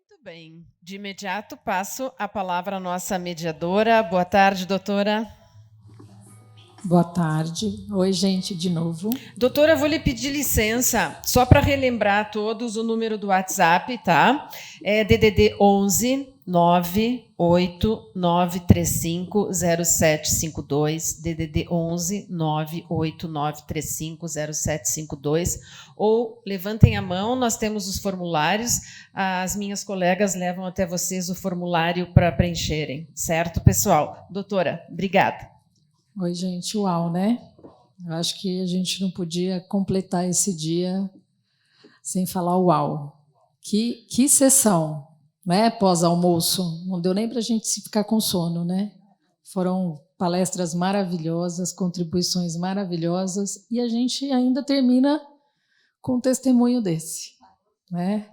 Muito bem. De imediato passo a palavra à nossa mediadora. Boa tarde, doutora. Boa tarde. Oi, gente, de novo. Doutora, vou lhe pedir licença, só para relembrar a todos o número do WhatsApp, tá? É DDD 11 989350752, DDD 11 989350752, ou levantem a mão, nós temos os formulários, as minhas colegas levam até vocês o formulário para preencherem, certo, pessoal? Doutora, obrigada. Oi, gente, uau, né? Eu acho que a gente não podia completar esse dia sem falar uau. Que sessão, né? Pós-almoço. Não deu nem para a gente se ficar com sono, né? Foram palestras maravilhosas, contribuições maravilhosas, e a gente ainda termina com um testemunho desse, né?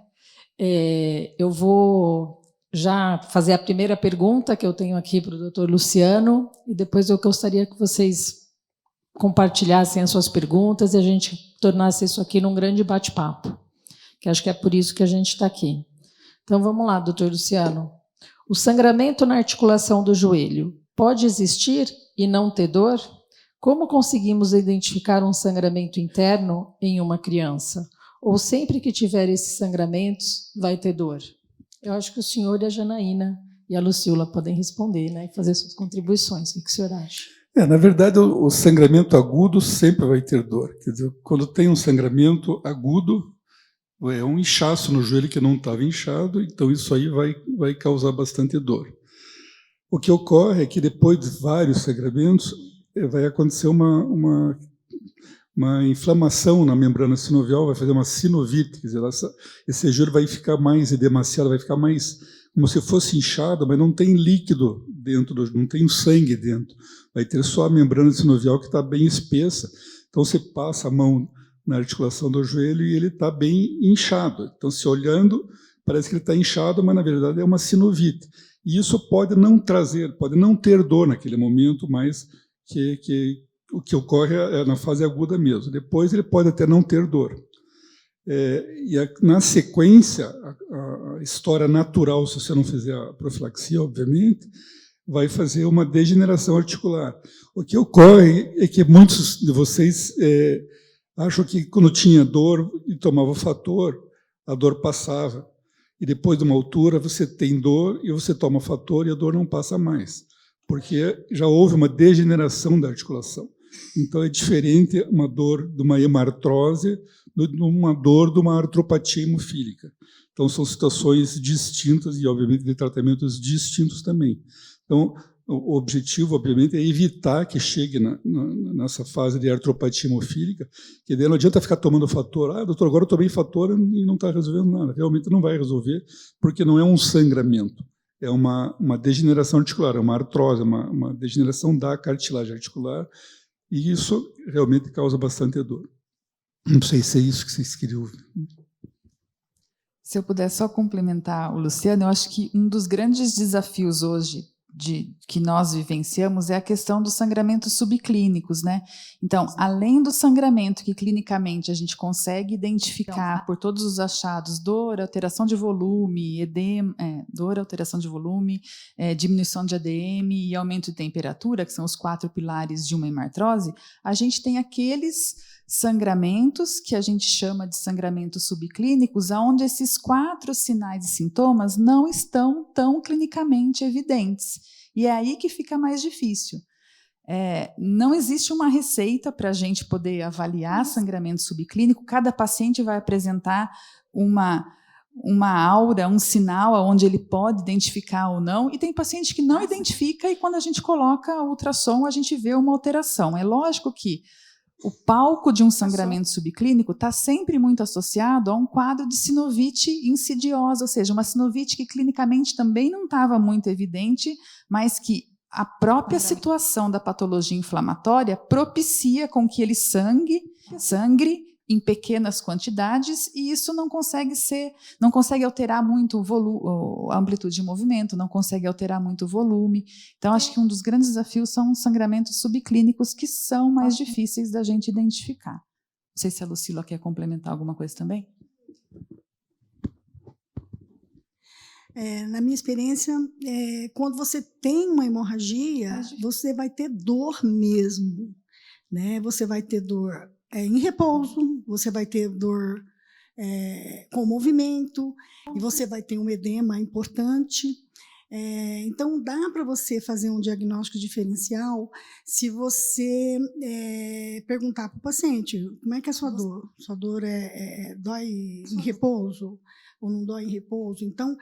Eu vou já fazer a primeira pergunta que eu tenho aqui para o doutor Luciano, e depois eu gostaria que vocês compartilhassem as suas perguntas e a gente tornasse isso aqui num grande bate-papo, que acho que é por isso que a gente está aqui. Então, vamos lá, doutor Luciano. O sangramento na articulação do joelho pode existir e não ter dor? Como conseguimos identificar um sangramento interno em uma criança? Ou sempre que tiver esses sangramentos, vai ter dor? Eu acho que o senhor e a Janaína e a Lucila podem responder, né, e fazer suas contribuições. O que o senhor acha? Na verdade, o sangramento agudo sempre vai ter dor. Quer dizer, quando tem um sangramento agudo, é um inchaço no joelho que não estava inchado, então isso aí vai causar bastante dor. O que ocorre é que depois de vários sangramentos, vai acontecer uma inflamação na membrana sinovial, vai fazer uma sinovite, quer dizer, esse joelho vai ficar mais edemaciado, vai ficar mais como se fosse inchado, mas não tem líquido dentro, não tem sangue dentro. Vai ter só a membrana sinovial que está bem espessa. Então, você passa a mão na articulação do joelho e ele está bem inchado. Então, se olhando, parece que ele está inchado, mas, na verdade, é uma sinovite. E isso pode não ter dor naquele momento, mas o que ocorre é na fase aguda mesmo. Depois, ele pode até não ter dor. Na sequência, a história natural, se você não fizer a profilaxia, obviamente, vai fazer uma degeneração articular. O que ocorre é que muitos de vocês acham que quando tinha dor e tomava fator, a dor passava. E depois de uma altura, você tem dor e você toma fator e a dor não passa mais, porque já houve uma degeneração da articulação. Então, é diferente uma dor de uma hemartrose de uma dor de uma artropatia hemofílica. Então, são situações distintas e, obviamente, de tratamentos distintos também. Então, o objetivo, obviamente, é evitar que chegue nessa fase de artropatia hemofílica, que daí não adianta ficar tomando fator. Doutor, agora eu tomei fator e não está resolvendo nada. Realmente não vai resolver, porque não é um sangramento. É uma degeneração articular, é uma artrose, uma degeneração da cartilagem articular, e isso realmente causa bastante dor. Não sei se é isso que vocês queriam ouvir. Se eu puder só complementar o Luciano, eu acho que um dos grandes desafios hoje que nós vivenciamos é a questão dos sangramentos subclínicos, né? Então, além do sangramento que clinicamente a gente consegue identificar por todos os achados, dor, alteração de volume, edema, dor, alteração de volume, diminuição de ADM e aumento de temperatura, que são os 4 pilares de uma hemartrose, a gente tem aqueles sangramentos que a gente chama de sangramentos subclínicos, onde esses 4 sinais e sintomas não estão tão clinicamente evidentes. E é aí que fica mais difícil. Não existe uma receita para a gente poder avaliar sangramento subclínico. Cada paciente vai apresentar uma aura, um sinal onde ele pode identificar ou não, e tem paciente que não identifica, e quando a gente coloca o ultrassom, a gente vê uma alteração. É lógico que o palco de um sangramento subclínico está sempre muito associado a um quadro de sinovite insidiosa, ou seja, uma sinovite que clinicamente também não estava muito evidente, mas que a própria situação da patologia inflamatória propicia com que ele sangre em pequenas quantidades, e isso não consegue alterar muito a amplitude de movimento, não consegue alterar muito o volume. Então, acho que um dos grandes desafios são os sangramentos subclínicos, que são mais difíceis da gente identificar. Não sei se a Lucila quer complementar alguma coisa também. Na minha experiência, quando você tem uma hemorragia, você vai ter dor mesmo, né? Você vai ter dor em repouso, você vai ter dor com movimento, e você vai ter um edema importante. Então, dá para você fazer um diagnóstico diferencial se você perguntar para o paciente como é que é a sua dor. Sua dor dói em repouso ou não dói em repouso? Então,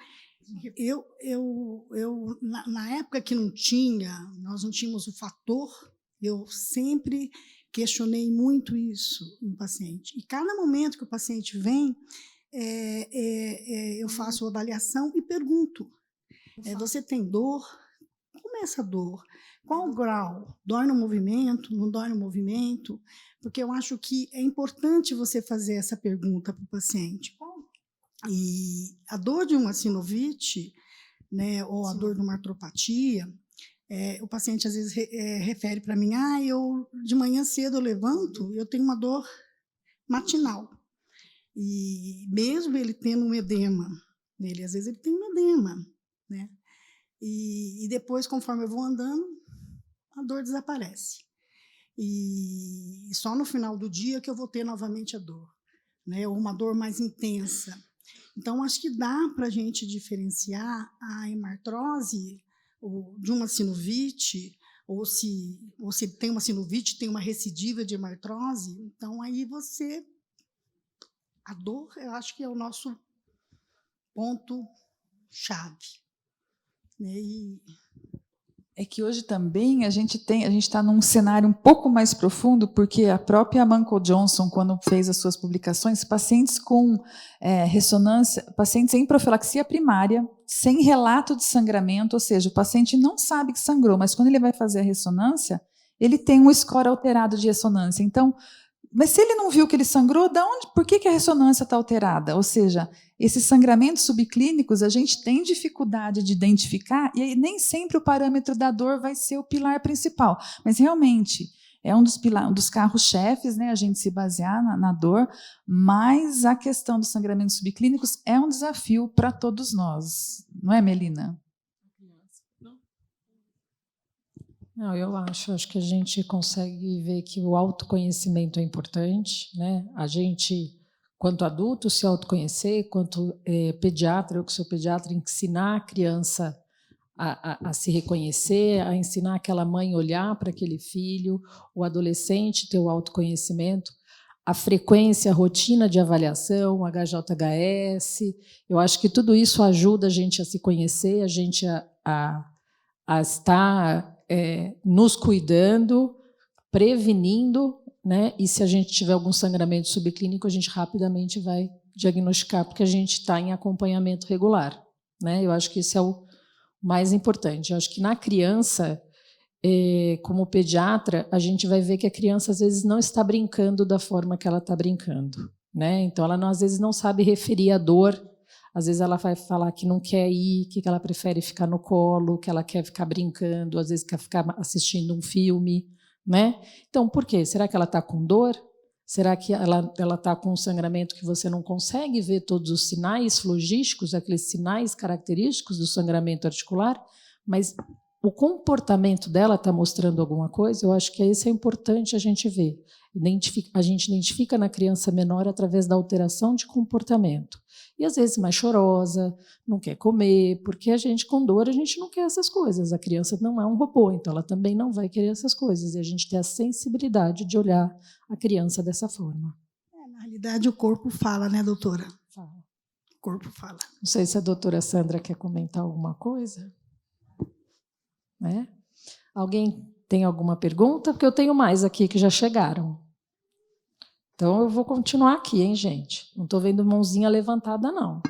na época que nós não tínhamos o fator, eu sempre questionei muito isso no paciente. E cada momento que o paciente vem, eu faço a avaliação e pergunto: você tem dor? Como é essa dor? Qual o grau? Dói no movimento? Não dói no movimento? Porque eu acho que é importante você fazer essa pergunta para o paciente. E a dor de uma sinovite, né, ou a dor de uma artropatia, o paciente às vezes refere para mim: eu de manhã cedo eu levanto, eu tenho uma dor matinal. E mesmo ele tendo um edema nele, às vezes ele tem um edema, né? E depois, conforme eu vou andando, a dor desaparece. E só no final do dia que eu vou ter novamente a dor, né? Ou uma dor mais intensa. Então, acho que dá para a gente diferenciar a hemartrose de uma sinovite, ou se tem uma sinovite, tem uma recidiva de hemartrose. Então, aí a dor, eu acho que é o nosso ponto-chave. É que hoje também a gente está num cenário um pouco mais profundo, porque a própria Manco Johnson, quando fez as suas publicações, pacientes com ressonância, pacientes em profilaxia primária, sem relato de sangramento, ou seja, o paciente não sabe que sangrou, mas quando ele vai fazer a ressonância, ele tem um score alterado de ressonância. Então, mas se ele não viu que ele sangrou, por que a ressonância está alterada? Ou seja, esses sangramentos subclínicos a gente tem dificuldade de identificar, e aí nem sempre o parâmetro da dor vai ser o pilar principal, mas realmente é um dos carros-chefes, né, a gente se basear na dor, mas a questão dos sangramentos subclínicos é um desafio para todos nós, não é, Melina? Não, eu acho que a gente consegue ver que o autoconhecimento é importante, né? A gente, quanto adulto, se autoconhecer, quanto pediatra, eu que sou pediatra, ensinar a criança a se reconhecer, a ensinar aquela mãe a olhar para aquele filho, o adolescente ter o autoconhecimento, a frequência, a rotina de avaliação, HJHS. Eu acho que tudo isso ajuda a gente a se conhecer, a gente a estar nos cuidando, prevenindo, né? E se a gente tiver algum sangramento subclínico, a gente rapidamente vai diagnosticar, porque a gente está em acompanhamento regular, né? Eu acho que isso é o mais importante. Eu acho que na criança, como pediatra, a gente vai ver que a criança às vezes não está brincando da forma que ela está brincando, né? Então ela às vezes não sabe referir a dor. Às vezes ela vai falar que não quer ir, que ela prefere ficar no colo, que ela quer ficar brincando, às vezes quer ficar assistindo um filme, né? Então, por quê? Será que ela está com dor? Será que ela está com um sangramento que você não consegue ver todos os sinais flogísticos, aqueles sinais característicos do sangramento articular? Mas o comportamento dela está mostrando alguma coisa? Eu acho que isso é importante a gente ver. A gente identifica na criança menor através da alteração de comportamento. E às vezes mais chorosa, não quer comer, porque a gente com dor, a gente não quer essas coisas. A criança não é um robô, então ela também não vai querer essas coisas. E a gente tem a sensibilidade de olhar a criança dessa forma. Na realidade, o corpo fala, né, doutora? Fala. O corpo fala. Não sei se a doutora Sandra quer comentar alguma coisa. Né? Alguém tem alguma pergunta? Porque eu tenho mais aqui que já chegaram. Então, eu vou continuar aqui, hein, gente? Não estou vendo mãozinha levantada, não.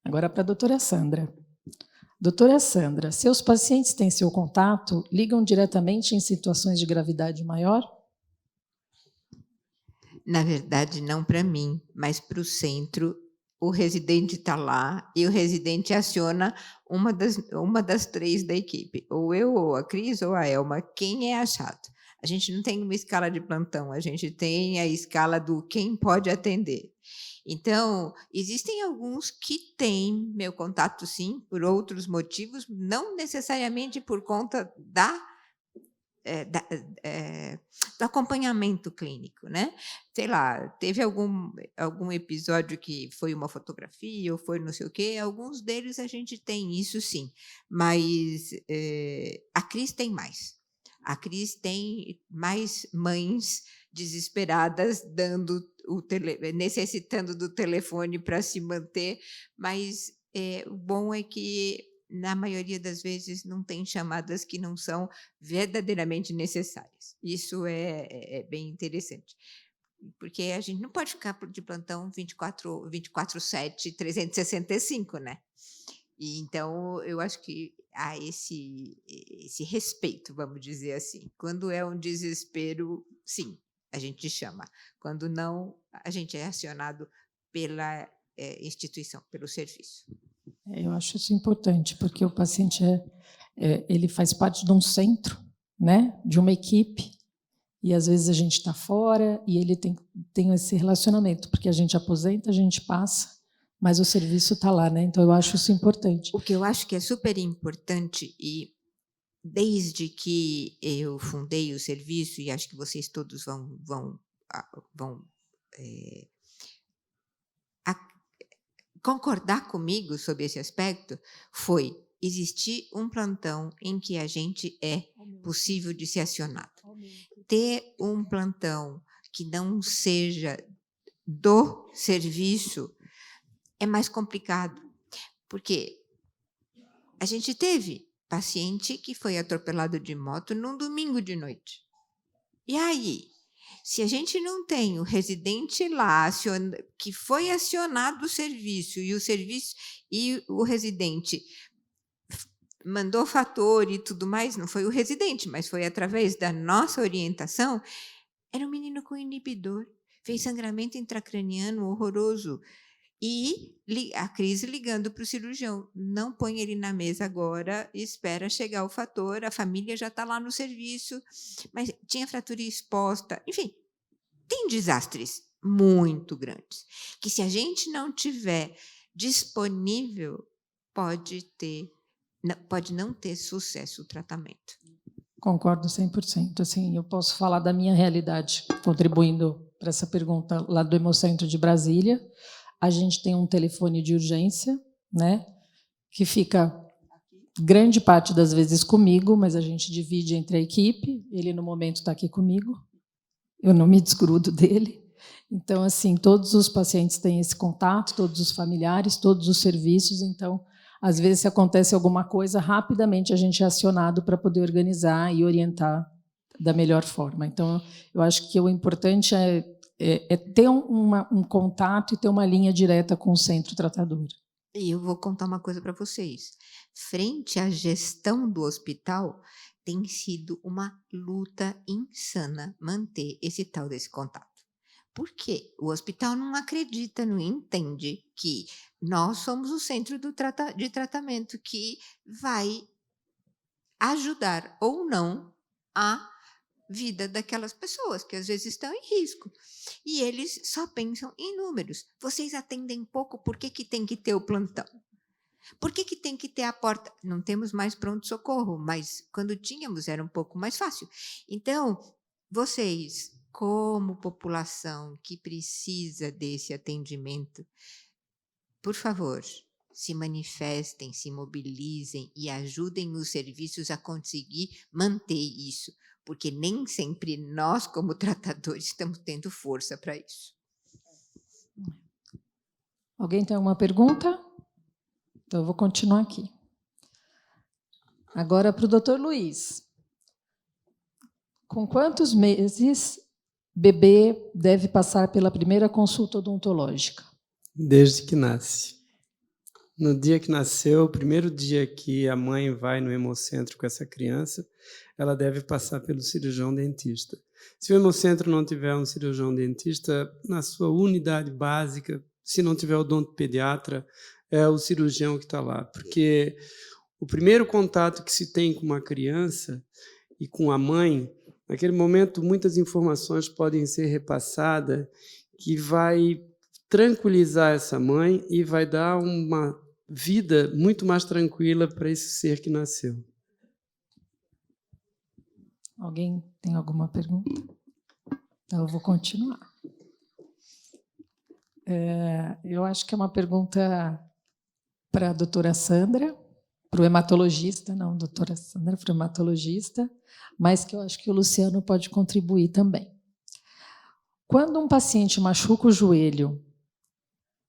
Agora, para a doutora Sandra. Doutora Sandra, seus pacientes têm seu contato? Ligam diretamente em situações de gravidade maior? Na verdade, não para mim, mas para o centro. O residente está lá e o residente aciona uma das três da equipe. Ou eu, ou a Cris, ou a Elma. Quem é achado? A gente não tem uma escala de plantão, a gente tem a escala do quem pode atender. Então, existem alguns que têm meu contato, sim, por outros motivos, não necessariamente por conta do acompanhamento clínico, né? Sei lá, teve algum episódio que foi uma fotografia ou foi não sei o quê, alguns deles a gente tem isso sim, mas a Cris tem mais. A Cris tem mais mães desesperadas necessitando do telefone para se manter, mas o bom é que na maioria das vezes não tem chamadas que não são verdadeiramente necessárias. Isso é bem interessante, porque a gente não pode ficar de plantão 24/7, 365, né? E então eu acho que há esse respeito, vamos dizer assim. Quando é um desespero, sim, a gente chama. Quando não, a gente é acionado pela instituição, pelo serviço. Eu acho isso importante, porque o paciente ele faz parte de um centro, né, de uma equipe, e às vezes a gente está fora e ele tem esse relacionamento, porque a gente aposenta, a gente passa, mas o serviço está lá, né? Então eu acho isso importante. O que eu acho que é super importante, e desde que eu fundei o serviço, e acho que vocês todos vão concordar comigo sobre esse aspecto, foi existir um plantão em que a gente é possível de ser acionado. Ter um plantão que não seja do serviço é mais complicado, porque a gente teve paciente que foi atropelado de moto num domingo de noite. E aí? Se a gente não tem o residente lá que foi acionado o serviço e o residente mandou fator e tudo mais, não foi o residente, mas foi através da nossa orientação, era um menino com inibidor, fez sangramento intracraniano horroroso. E a Cris ligando para o cirurgião, não põe ele na mesa agora, espera chegar o fator, a família já está lá no serviço, mas tinha fratura exposta, enfim, tem desastres muito grandes, que se a gente não tiver disponível, pode não ter sucesso o tratamento. Concordo 100%. Assim, eu posso falar da minha realidade, contribuindo para essa pergunta lá do Hemocentro de Brasília. A gente tem um telefone de urgência, né, que fica grande parte das vezes comigo, mas a gente divide entre a equipe. Ele, no momento, está aqui comigo. Eu não me desgrudo dele. Então, assim, todos os pacientes têm esse contato, todos os familiares, todos os serviços. Então, às vezes, se acontece alguma coisa, rapidamente a gente é acionado para poder organizar e orientar da melhor forma. Então, eu acho que o importante é ter um contato e ter uma linha direta com o centro tratador. E eu vou contar uma coisa para vocês. Frente à gestão do hospital, tem sido uma luta insana manter esse tal desse contato. Por quê? O hospital não acredita, não entende que nós somos o centro de tratamento que vai ajudar ou não a vida daquelas pessoas que às vezes estão em risco. E eles só pensam em números. Vocês atendem pouco, por que tem que ter o plantão? Por que tem que ter a porta? Não temos mais pronto-socorro, mas quando tínhamos era um pouco mais fácil. Então, vocês, como população que precisa desse atendimento, por favor, se manifestem, se mobilizem e ajudem os serviços a conseguir manter isso, porque nem sempre nós, como tratadores, estamos tendo força para isso. Alguém tem alguma pergunta? Então, eu vou continuar aqui. Agora, para o Dr. Luiz. Com quantos meses bebê deve passar pela primeira consulta odontológica? Desde que nasce. No dia que nasceu, o primeiro dia que a mãe vai no hemocentro com essa criança, ela deve passar pelo cirurgião dentista. Se o hemocentro não tiver um cirurgião dentista, na sua unidade básica, se não tiver odontopediatra, é o cirurgião que está lá. Porque o primeiro contato que se tem com uma criança e com a mãe, Naquele momento, muitas informações podem ser repassadas que vai tranquilizar essa mãe e vai dar uma vida muito mais tranquila para esse ser que nasceu. Alguém tem alguma pergunta? Então, eu vou continuar. Eu acho que é uma pergunta para a doutora Sandra, para o hematologista, não, doutora Sandra, para o hematologista, mas que eu acho que o Luciano pode contribuir também. Quando um paciente machuca o joelho...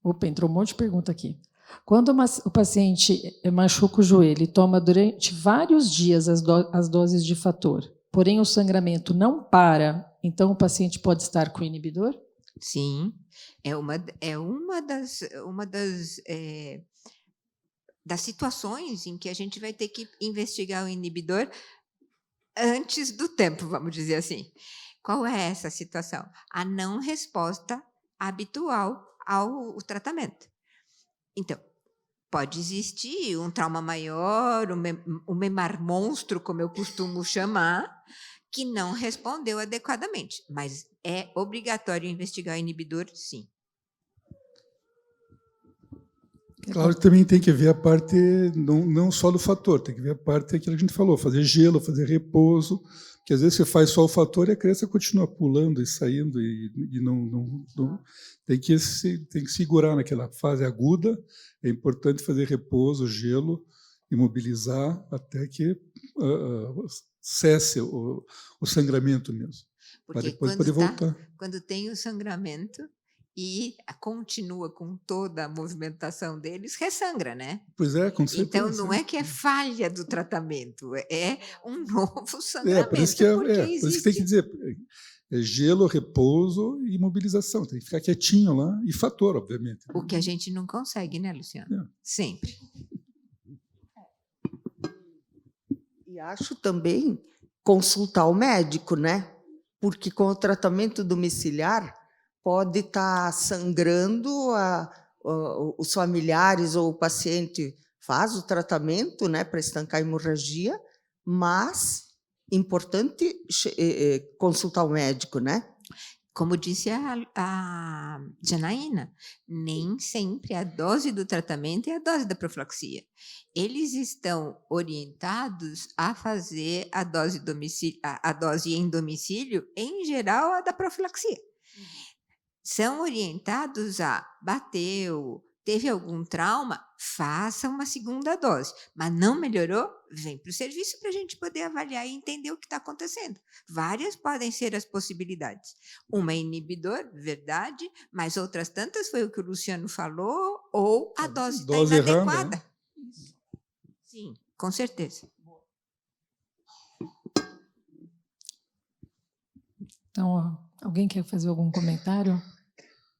Opa, entrou um monte de pergunta aqui. Quando o paciente machuca o joelho e toma durante vários dias as doses de fator, porém o sangramento não para, então o paciente pode estar com inibidor? Sim, é uma das situações em que a gente vai ter que investigar o inibidor antes do tempo, vamos dizer assim. Qual é essa situação? A não resposta habitual ao tratamento. Então, pode existir um trauma maior, um memar monstro, como eu costumo chamar, que não respondeu adequadamente, mas é obrigatório investigar o inibidor, sim. Claro que também tem que ver a parte, não só do fator, tem que ver a parte daquilo que a gente falou, fazer gelo, fazer repouso, porque às vezes você faz só o fator e a criança continua pulando e saindo, e não tem que segurar naquela fase aguda, é importante fazer repouso, gelo, imobilizar até que cesse o sangramento mesmo, para Porque depois poder voltar. quando tem o sangramento e continua com toda a movimentação deles, ressangra, né? Pois é, com certeza. Então, não é que é falha do tratamento, é um novo sangramento. Por isso que tem que dizer, gelo, repouso e imobilização. Tem que ficar quietinho lá e fator, obviamente. O que a gente não consegue, né, Luciano? Sempre. E acho também consultar o médico, né? Porque com o tratamento domiciliar pode estar sangrando, os familiares ou o paciente faz o tratamento, né, para estancar a hemorragia, mas importante consultar o médico, né? Como disse a Janaína, nem sempre a dose do tratamento é a dose da profilaxia. Eles estão orientados a fazer a dose em domicílio, em geral, a da profilaxia. São orientados a bateu, teve algum trauma, faça uma segunda dose. Mas não melhorou? Vem para o serviço para a gente poder avaliar e entender o que está acontecendo. Várias podem ser as possibilidades. Uma é inibidor, verdade, mas outras tantas foi o que o Luciano falou, ou a dose está inadequada. Errada, né? Sim, com certeza. Então, alguém quer fazer algum comentário?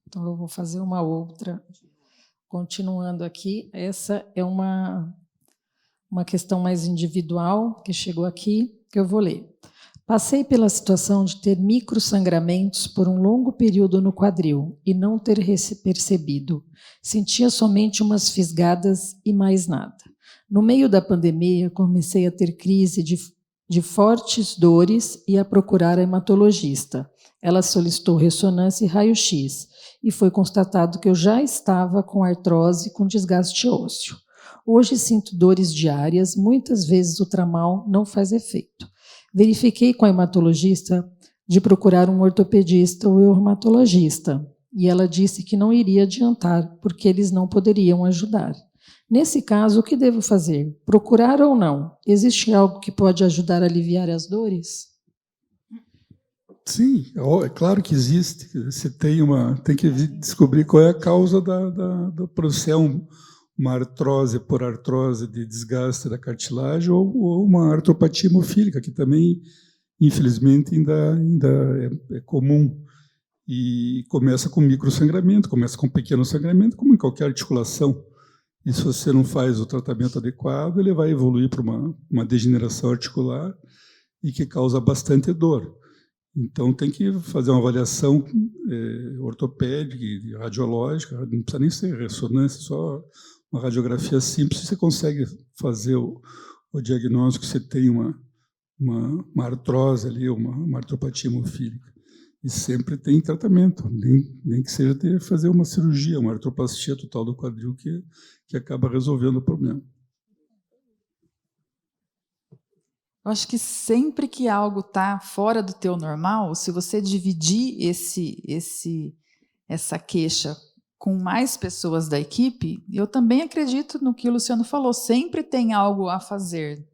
Então, eu vou fazer uma outra. Continuando aqui, essa é uma questão mais individual que chegou aqui, que eu vou ler. Passei pela situação de ter microsangramentos por um longo período no quadril e não ter percebido. Sentia somente umas fisgadas e mais nada. No meio da pandemia, comecei a ter crise de fortes dores e a procurar a hematologista. Ela solicitou ressonância e raio-x e foi constatado que eu já estava com artrose com desgaste ósseo. Hoje sinto dores diárias, muitas vezes o tramal não faz efeito. Verifiquei com a hematologista de procurar um ortopedista ou reumatologista e ela disse que não iria adiantar porque eles não poderiam ajudar. Nesse caso, o que devo fazer? Procurar ou não? Existe algo que pode ajudar a aliviar as dores? Sim, é claro que existe. Você tem que descobrir qual é a causa do processo, uma artrose por artrose de desgaste da cartilagem ou uma artropatia hemofílica, que também, infelizmente, ainda é comum. E começa com microsangramento, começa com pequeno sangramento, como em qualquer articulação. E se você não faz o tratamento adequado, ele vai evoluir para uma degeneração articular e que causa bastante dor. Então, tem que fazer uma avaliação ortopédica e radiológica, não precisa nem ser ressonância, só uma radiografia simples, você consegue fazer o diagnóstico que você tem uma uma artrose ali, uma artropatia hemofílica. E sempre tem tratamento, nem que seja fazer uma cirurgia, uma artroplastia total do quadril que acaba resolvendo o problema. Eu acho que sempre que algo está fora do teu normal, se você dividir essa queixa com mais pessoas da equipe, eu também acredito no que o Luciano falou, sempre tem algo a fazer,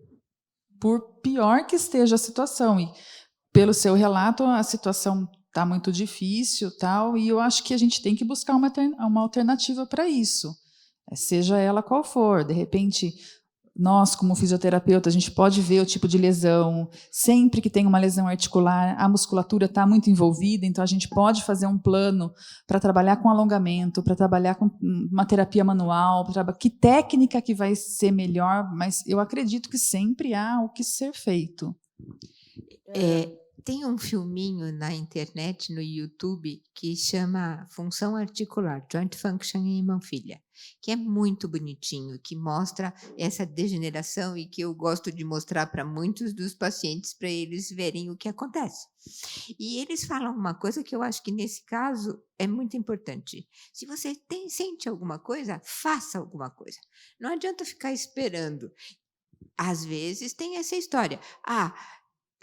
por pior que esteja a situação. E pelo seu relato, a situação está muito difícil, tal, e eu acho que a gente tem que buscar uma alternativa para isso, seja ela qual for. De repente, nós, como fisioterapeuta, a gente pode ver o tipo de lesão. Sempre que tem uma lesão articular, a musculatura está muito envolvida, então a gente pode fazer um plano para trabalhar com alongamento, para trabalhar com uma terapia manual, que técnica que vai ser melhor, mas eu acredito que sempre há o que ser feito. Tem um filminho na internet, no YouTube, que chama Função Articular, Joint Function em Hemofília, que é muito bonitinho, que mostra essa degeneração e que eu gosto de mostrar para muitos dos pacientes para eles verem o que acontece. E eles falam uma coisa que eu acho que nesse caso é muito importante. Se você sente alguma coisa, faça alguma coisa. Não adianta ficar esperando. Às vezes tem essa história.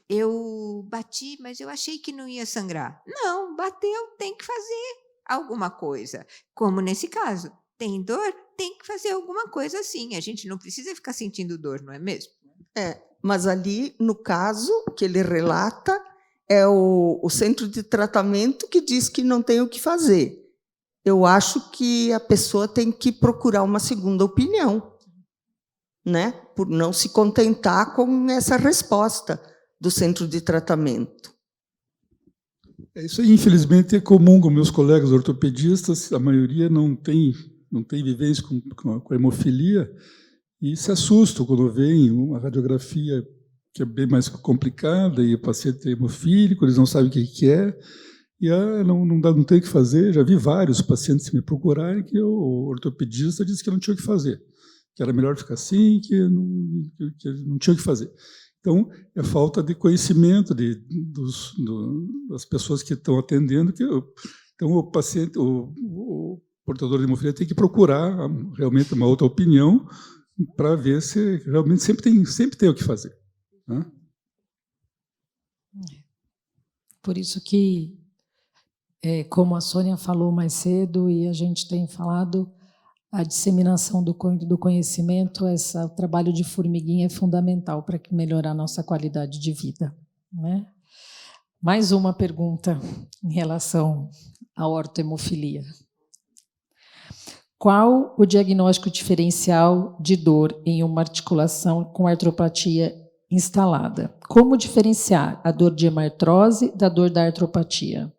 Eu bati, mas eu achei que não ia sangrar. Não, bateu, tem que fazer alguma coisa. Como nesse caso, tem dor, tem que fazer alguma coisa sim. A gente não precisa ficar sentindo dor, não é mesmo? Mas ali, no caso que ele relata, é o centro de tratamento que diz que não tem o que fazer. Eu acho que a pessoa tem que procurar uma segunda opinião, né? Por não se contentar com essa resposta do centro de tratamento. Isso aí, infelizmente, é comum com meus colegas ortopedistas, a maioria não tem vivência com a hemofilia e se assustam quando veem uma radiografia que é bem mais complicada e o paciente é hemofílico, eles não sabem o que é, e não tem o que fazer. Já vi vários pacientes me procurarem que o ortopedista disse que não tinha o que fazer, que era melhor ficar assim, que não tinha o que fazer. Então, é falta de conhecimento das pessoas que estão atendendo. Então, o paciente, o portador de hemofilia tem que procurar realmente uma outra opinião para ver se realmente sempre tem o que fazer, né? Por isso que, como a Sônia falou mais cedo e a gente tem falado, a disseminação do conhecimento, o trabalho de formiguinha é fundamental para melhorar a nossa qualidade de vida, né? Mais uma pergunta em relação à ortohemofilia. Qual o diagnóstico diferencial de dor em uma articulação com artropatia instalada? Como diferenciar a dor de hemartrose da dor da artropatia?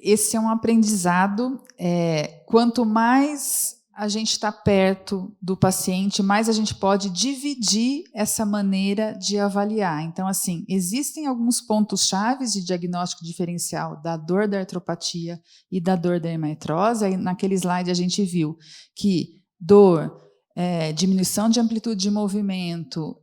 Esse é um aprendizado. Quanto mais a gente está perto do paciente, mais a gente pode dividir essa maneira de avaliar. Então, assim, existem alguns pontos chaves de diagnóstico diferencial da dor da artropatia e da dor da hemartrose. Aí, naquele slide a gente viu que dor, diminuição de amplitude de movimento,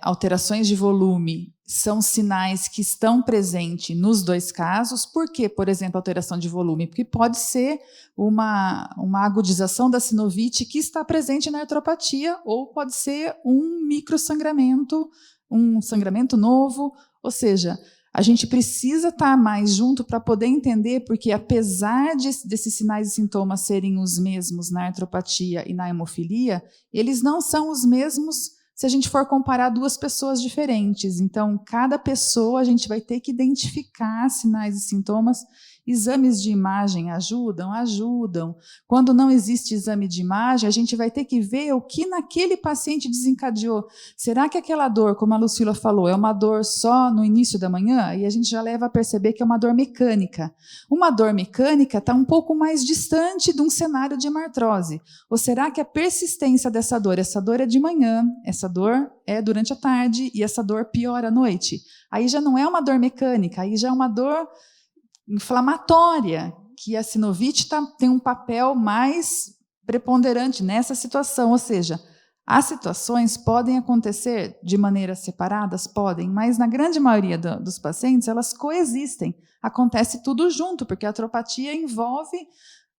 alterações de volume, são sinais que estão presentes nos dois casos. Por que, por exemplo, alteração de volume? Porque pode ser uma agudização da sinovite que está presente na artropatia, ou pode ser um microsangramento, um sangramento novo. Ou seja, a gente precisa estar mais junto para poder entender, porque apesar desses sinais e sintomas serem os mesmos na artropatia e na hemofilia, eles não são os mesmos se a gente for comparar duas pessoas diferentes. Então, cada pessoa a gente vai ter que identificar sinais e sintomas. Exames de imagem ajudam? Ajudam. Quando não existe exame de imagem, a gente vai ter que ver o que naquele paciente desencadeou. Será que aquela dor, como a Lucila falou, é uma dor só no início da manhã? E a gente já leva a perceber que é uma dor mecânica. Uma dor mecânica está um pouco mais distante de um cenário de hemartrose. Ou será que a persistência dessa dor é de manhã, essa dor é durante a tarde e essa dor piora à noite? Aí já não é uma dor mecânica, aí já é uma dor inflamatória, que a sinovite tem um papel mais preponderante nessa situação, ou seja, As situações podem acontecer de maneiras separadas? Podem, mas na grande maioria dos pacientes, elas coexistem. Acontece tudo junto, porque a artropatia envolve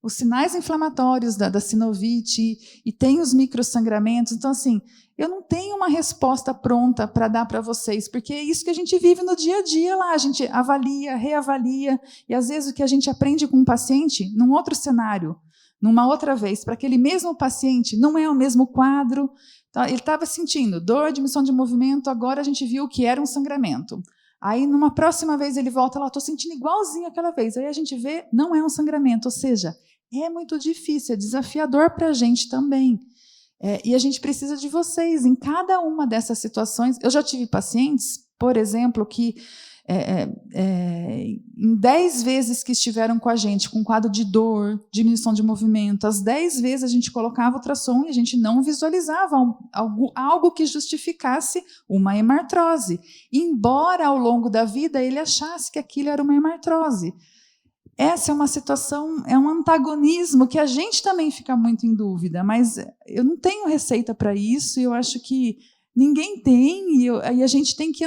os sinais inflamatórios da sinovite e tem os microsangramentos. Então, assim, eu não tenho uma resposta pronta para dar para vocês, porque é isso que a gente vive no dia a dia lá. A gente avalia, reavalia, e às vezes o que a gente aprende com um paciente, num outro cenário, numa outra vez, para aquele mesmo paciente, não é o mesmo quadro. Então, ele estava sentindo dor, diminuição de movimento, agora a gente viu que era um sangramento. Aí, numa próxima vez, ele volta lá, estou sentindo igualzinho aquela vez. Aí a gente vê, não é um sangramento, ou seja, é muito difícil, é desafiador para a gente também. E a gente precisa de vocês em cada uma dessas situações. Eu já tive pacientes, por exemplo, que em 10 vezes que estiveram com a gente com quadro de dor, diminuição de movimento, as 10 vezes a gente colocava ultrassom e a gente não visualizava algo que justificasse uma hemartrose, embora ao longo da vida ele achasse que aquilo era uma hemartrose. Essa é uma situação, é um antagonismo que a gente também fica muito em dúvida, mas eu não tenho receita para isso, e eu acho que ninguém tem, e a gente tem que,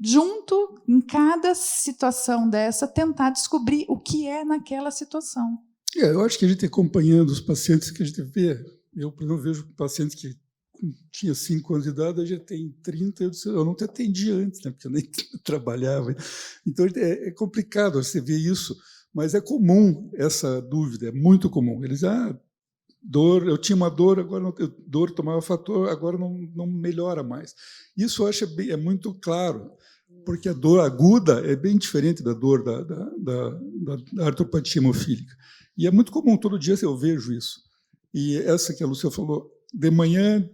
junto, em cada situação dessa, tentar descobrir o que é naquela situação. Eu acho que a gente acompanhando os pacientes que a gente vê, eu, por exemplo, vejo pacientes que tinha 5 anos de idade, hoje tem 30, eu não te atendi antes, né, porque eu nem trabalhava. Então, é complicado você ver isso, mas é comum essa dúvida, é muito comum. Eles, dor, eu tinha uma dor, agora não, dor tomava fator, agora não melhora mais. Isso eu acho é muito claro, porque a dor aguda é bem diferente da dor da artropatia hemofílica. E é muito comum, todo dia eu vejo isso. E essa que a Lúcia falou, de manhã,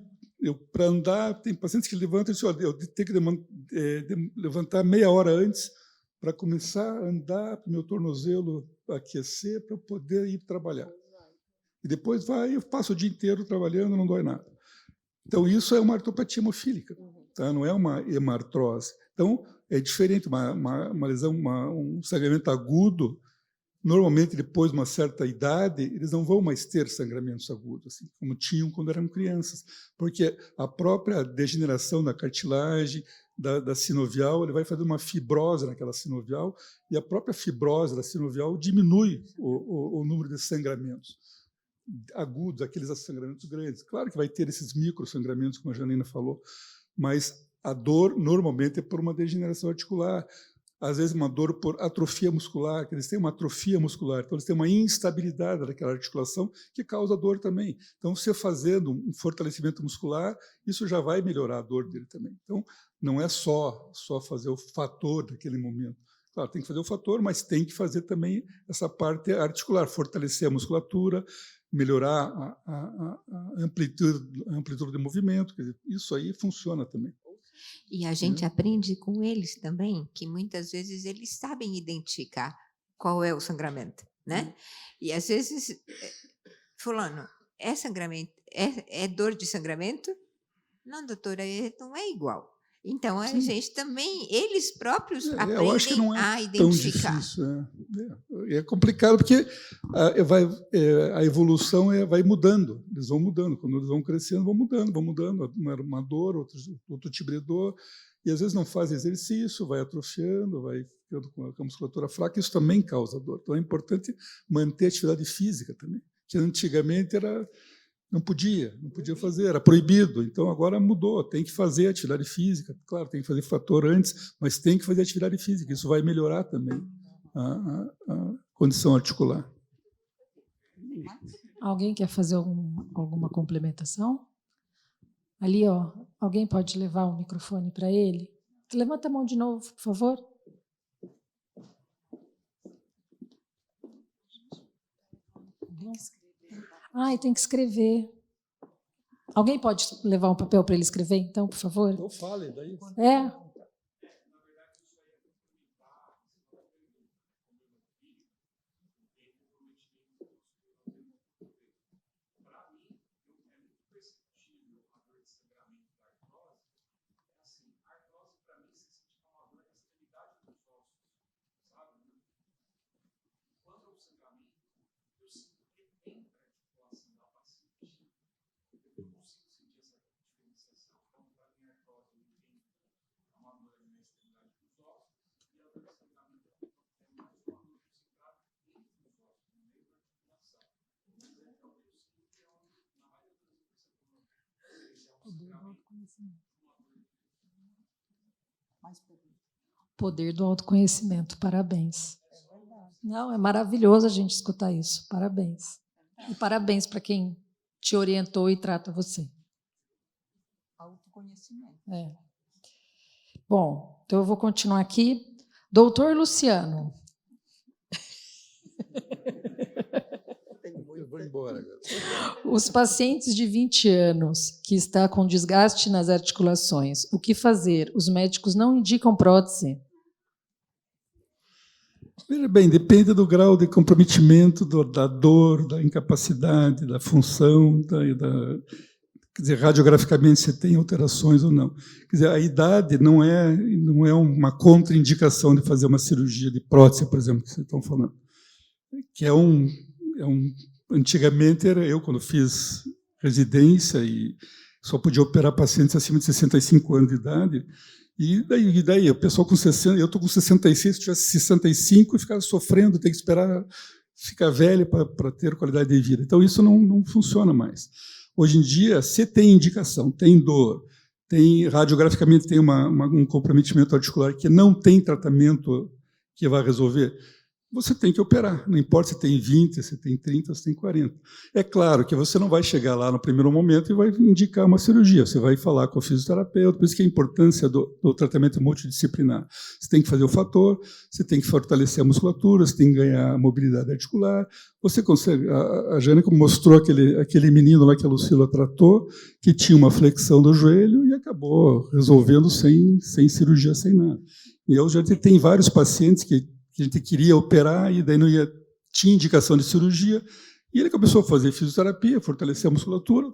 para andar, tem pacientes que levantam e dizem, eu tenho que levantar meia hora antes para começar a andar, para o meu tornozelo aquecer, para eu poder ir trabalhar. E depois eu passo o dia inteiro trabalhando, não dói nada. Então, isso é uma artropatia hemofílica, tá? Não é uma hemartrose. Então, é diferente, uma lesão, um sangramento agudo, normalmente, depois de uma certa idade, eles não vão mais ter sangramentos agudos, assim, como tinham quando eram crianças, porque a própria degeneração da cartilagem, da sinovial, ele vai fazer uma fibrose naquela sinovial, e a própria fibrose da sinovial diminui o número de sangramentos agudos, aqueles sangramentos grandes. Claro que vai ter esses microsangramentos, como a Janina falou, mas a dor normalmente é por uma degeneração articular, às vezes uma dor por atrofia muscular, que eles têm uma atrofia muscular, então eles têm uma instabilidade daquela articulação que causa dor também. Então, você fazendo um fortalecimento muscular, isso já vai melhorar a dor dele também. Então, não é só fazer o fator daquele momento. Claro, tem que fazer o fator, mas tem que fazer também essa parte articular, fortalecer a musculatura, melhorar a amplitude de movimento, quer dizer, isso aí funciona também. E a gente aprende com eles também, que muitas vezes eles sabem identificar qual é o sangramento, né? E às vezes, fulano, é sangramento, é dor de sangramento? Não, doutora, não é igual. Então, a gente também, eles próprios aprendem eu acho que não a é tão identificar. difícil. É complicado, porque a evolução vai mudando, eles vão mudando. Quando eles vão crescendo, vão mudando. Uma dor, outro tipo de dor, e às vezes não faz exercício, vai atrofiando, vai ficando com a musculatura fraca, isso também causa dor. Então é importante manter a atividade física também, que antigamente não podia fazer, era proibido. Então, agora mudou, tem que fazer atividade física. Claro, tem que fazer fator antes, mas tem que fazer atividade física. Isso vai melhorar também a condição articular. Alguém quer fazer alguma complementação? Ali, ó, alguém pode levar o microfone para ele? Levanta a mão de novo, por favor. E tem que escrever. Alguém pode levar um papel para ele escrever, então, por favor? Então fale, daí. Poder do autoconhecimento, parabéns. Não, é maravilhoso a gente escutar isso, parabéns. E parabéns para quem te orientou e trata você. Autoconhecimento. É. Bom, então eu vou continuar aqui. Doutor Luciano. Eu vou embora agora. Os pacientes de 20 anos que estão com desgaste nas articulações, o que fazer? Os médicos não indicam prótese? Veja bem, depende do grau de comprometimento da dor, da incapacidade, da função, quer dizer, radiograficamente se tem alterações ou não. Quer dizer, a idade não é uma contraindicação de fazer uma cirurgia de prótese, por exemplo, que vocês estão falando. Que antigamente era eu, quando fiz residência, e só podia operar pacientes acima de 65 anos de idade. E daí o pessoal com 60, eu estou com 66, se tivesse 65, eu ficava sofrendo, tem que esperar ficar velho para ter qualidade de vida. Então, isso não funciona mais. Hoje em dia, se tem indicação, tem dor, radiograficamente tem um comprometimento articular que não tem tratamento que vai resolver, você tem que operar. Não importa se tem 20, se tem 30, se tem 40. É claro que você não vai chegar lá no primeiro momento e vai indicar uma cirurgia. Você vai falar com o fisioterapeuta, por isso que a importância do tratamento multidisciplinar. Você tem que fazer o fator, você tem que fortalecer a musculatura, você tem que ganhar mobilidade articular. Você consegue... A Jânica mostrou aquele menino lá que a Lucila tratou, que tinha uma flexão do joelho e acabou resolvendo sem cirurgia, sem nada. E eu já tenho vários pacientes que a gente queria operar e daí tinha indicação de cirurgia, e ele começou a fazer fisioterapia, fortalecer a musculatura.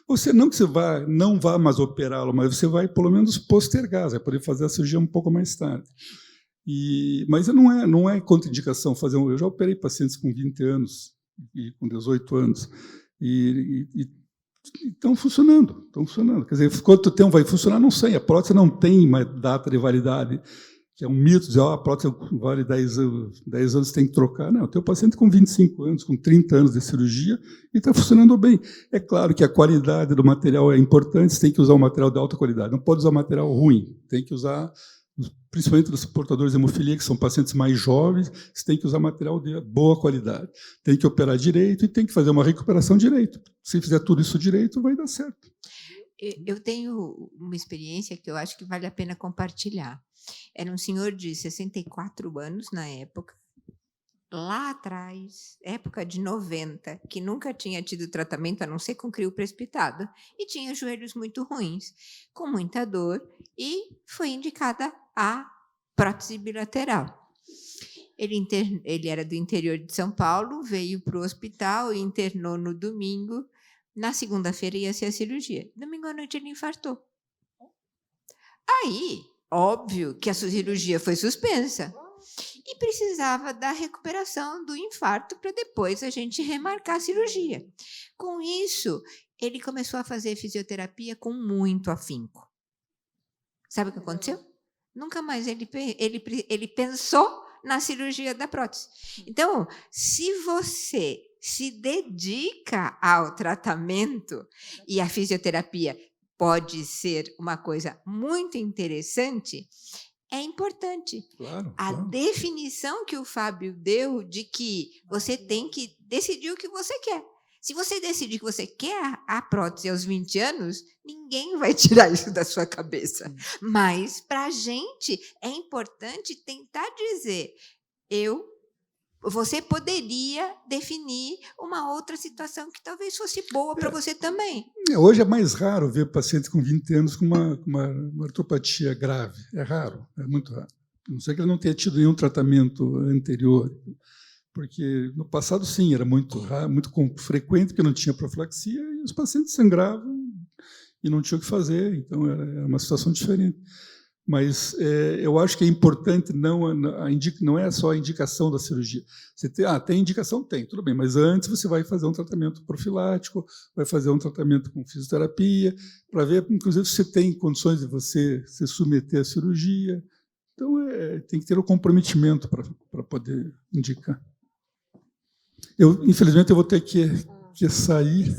Você não vá mais operá-lo, mas você vai, pelo menos, postergar, você vai poder fazer a cirurgia um pouco mais tarde. Mas não é contraindicação fazer. Eu já operei pacientes com 20 anos e com 18 anos, e estão funcionando. Quer dizer, quanto tempo vai funcionar, não sei. A prótese não tem uma data de validade, que é um mito, dizer, a prótese vale 10 anos, tem que trocar. Não, eu tenho paciente com 25 anos, com 30 anos de cirurgia, e está funcionando bem. É claro que a qualidade do material é importante, você tem que usar um material de alta qualidade, não pode usar material ruim, tem que usar, principalmente dos portadores de hemofilia, que são pacientes mais jovens, você tem que usar material de boa qualidade, tem que operar direito e tem que fazer uma recuperação direito. Se fizer tudo isso direito, vai dar certo. Eu tenho uma experiência que eu acho que vale a pena compartilhar. Era um senhor de 64 anos na época, lá atrás, época de 90, que nunca tinha tido tratamento a não ser com crio precipitado, e tinha joelhos muito ruins, com muita dor, e foi indicada a prótese bilateral. Ele era do interior de São Paulo, veio para o hospital e internou no domingo. Na segunda-feira ia ser a cirurgia. Domingo à noite ele infartou. Aí, óbvio que a cirurgia foi suspensa e precisava da recuperação do infarto para depois a gente remarcar a cirurgia. Com isso, ele começou a fazer fisioterapia com muito afinco. Sabe o que aconteceu? Nunca mais ele pensou na cirurgia da prótese. Então, se você se dedica ao tratamento, e a fisioterapia pode ser uma coisa muito interessante, é importante. Claro. A definição que o Fábio deu de que você tem que decidir o que você quer. Se você decidir que você quer a prótese aos 20 anos, ninguém vai tirar isso da sua cabeça. Mas, para a gente, é importante tentar dizer, você poderia definir uma outra situação que talvez fosse boa para você também. Hoje é mais raro ver pacientes com 20 anos com uma artropatia grave. É raro, é muito raro. A não ser que ele não tenha tido nenhum tratamento anterior. Porque no passado, sim, era muito raro, muito frequente, porque não tinha profilaxia, e os pacientes sangravam e não tinham o que fazer. Então, era uma situação diferente. Mas eu acho que é importante, não é só a indicação da cirurgia. Você tem indicação? Tem, tudo bem, mas antes você vai fazer um tratamento profilático, vai fazer um tratamento com fisioterapia, para ver, inclusive, se você tem condições de você se submeter à cirurgia. Então, tem que ter o comprometimento para poder indicar. Infelizmente, eu vou ter que sair.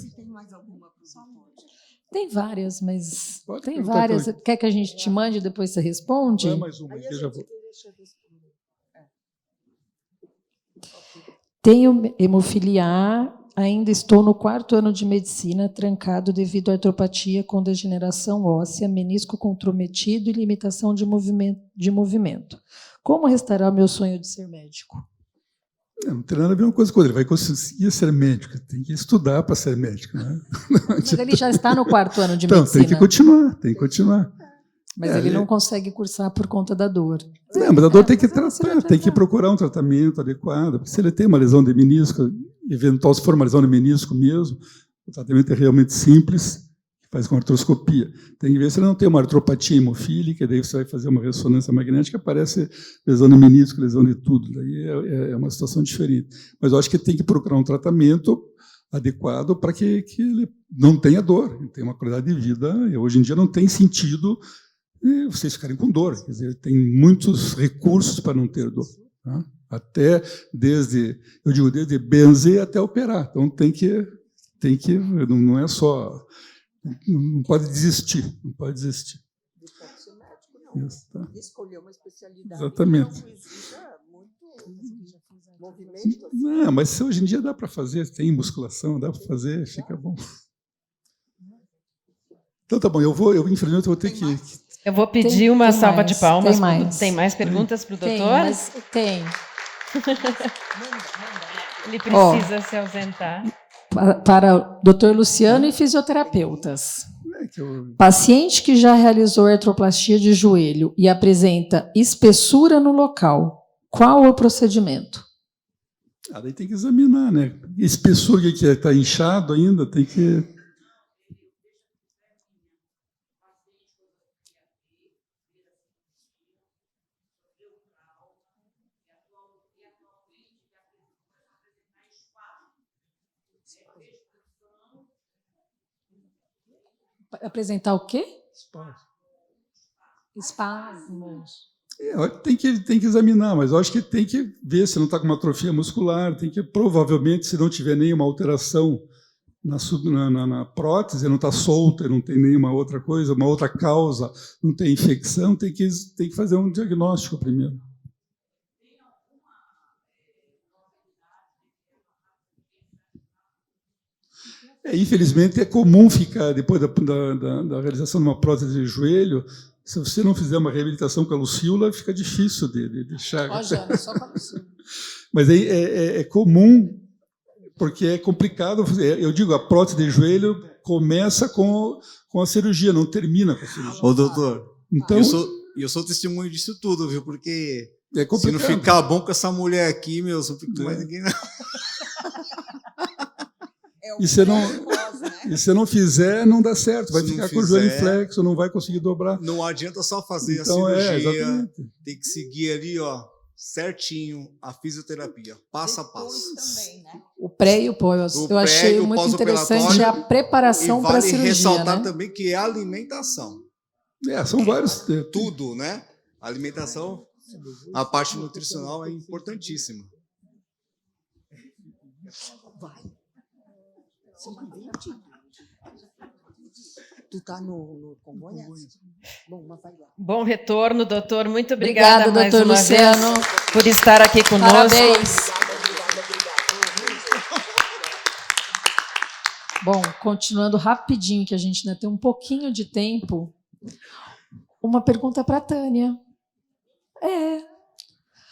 Tem várias, mas Pode tem perguntar várias. também. Quer que a gente te mande e depois você responde? Vai mais uma, que eu já vou. Tenho hemofilia A, ainda estou no 4º ano de medicina, trancado devido à artropatia com degeneração óssea, menisco comprometido e limitação de movimento. Como restará o meu sonho de ser médico? Não tem nada a ver uma coisa com outra. Ele vai conseguir ser médico. Tem que estudar para ser médico. Né? Mas ele já está no 4º ano de Então, medicina. tem que continuar, tem que continuar. Mas ele não consegue cursar por conta da dor. Não, mas a dor tem que Mas você vai tratar, tem que tratar. procurar um tratamento adequado. Porque se ele tem uma lesão de menisco, eventual, se for uma lesão de menisco mesmo, o tratamento é realmente simples, faz com artroscopia. Tem que ver se ele não tem uma artropatia hemofílica, daí você vai fazer uma ressonância magnética, aparece lesão de menisco, lesão de tudo. Daí é uma situação diferente. Mas eu acho que tem que procurar um tratamento adequado para que ele não tenha dor, ele tenha uma qualidade de vida. E hoje em dia não tem sentido vocês ficarem com dor. Quer dizer, tem muitos recursos para não ter dor. Tá? Até desde benzer até operar. Então tem que não é só, não pode desistir, não pode desistir. De pode ser médico, não. Isso, tá? Escolher uma especialidade. Exatamente. Que não exija muito movimento. Assim. Não, mas hoje em dia dá para fazer, tem musculação, dá para fazer, fica bom. Então tá bom, eu infelizmente vou ter que... Eu vou pedir uma tem salva mais, de palmas. tem mais. Tem mais perguntas para o doutor? Tem. Ele precisa se ausentar. Para o doutor Luciano e fisioterapeutas. eu- Paciente que já realizou artroplastia de joelho e apresenta espessura no local, qual é o procedimento? daí tem que examinar, né? Espessura que está inchado ainda, tem que... Apresentar o quê? Espasmos. Tem que examinar, mas eu acho que tem que ver se não está com uma atrofia muscular, tem que, provavelmente, se não tiver nenhuma alteração na prótese, não está solta, não tem nenhuma outra coisa, uma outra causa, não tem infecção, tem que fazer um diagnóstico primeiro. Infelizmente, é comum ficar, depois da realização de uma prótese de joelho, se você não fizer uma reabilitação com a Lucila, fica difícil de deixar. Ó, Jana, só com a Lucila. Mas aí é comum, porque é complicado. Eu digo, a prótese de joelho começa com a cirurgia, não termina com a cirurgia. Ô, doutor, Então, eu sou testemunho disso tudo, viu? Porque é se complicado. não ficar bom com essa mulher aqui, meu, eu não fico mais ninguém, não. E se não fizer, não dá certo. Vai Se não ficar com o joelho fizer, flexo, não vai conseguir dobrar. Não adianta só fazer Então, a cirurgia, exatamente. tem que seguir ali, ó, certinho a fisioterapia, passo a passo. Também, né? O pré e o pós. O Eu achei pré e o muito interessante pós-operatório. a preparação para a Vale cirurgia. ressaltar Né? também que é a alimentação. São vários. Tudo, né? A alimentação, a parte nutricional é importantíssima. Tu tá no Congonhas? Bom, mas vai lá. Bom retorno, doutor. Muito obrigada, Obrigada, mais doutor uma Luciano. vez por estar aqui conosco. Parabéns. Bom, continuando rapidinho, que a gente ainda tem um pouquinho de tempo, uma pergunta para a Tânia.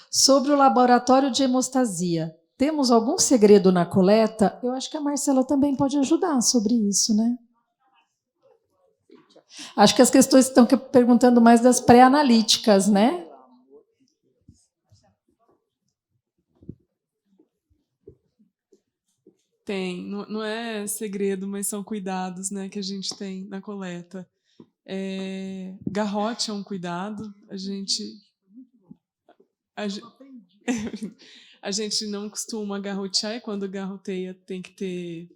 Sobre o laboratório de hemostasia. Temos algum segredo na coleta? Eu acho que a Marcela também pode ajudar sobre isso, né? Acho que as questões estão perguntando mais das pré-analíticas, né? Tem, não é segredo, mas são cuidados, né, que a gente tem na coleta. Garrote é um cuidado, a gente não costuma garrotear, e quando garroteia tem que ter...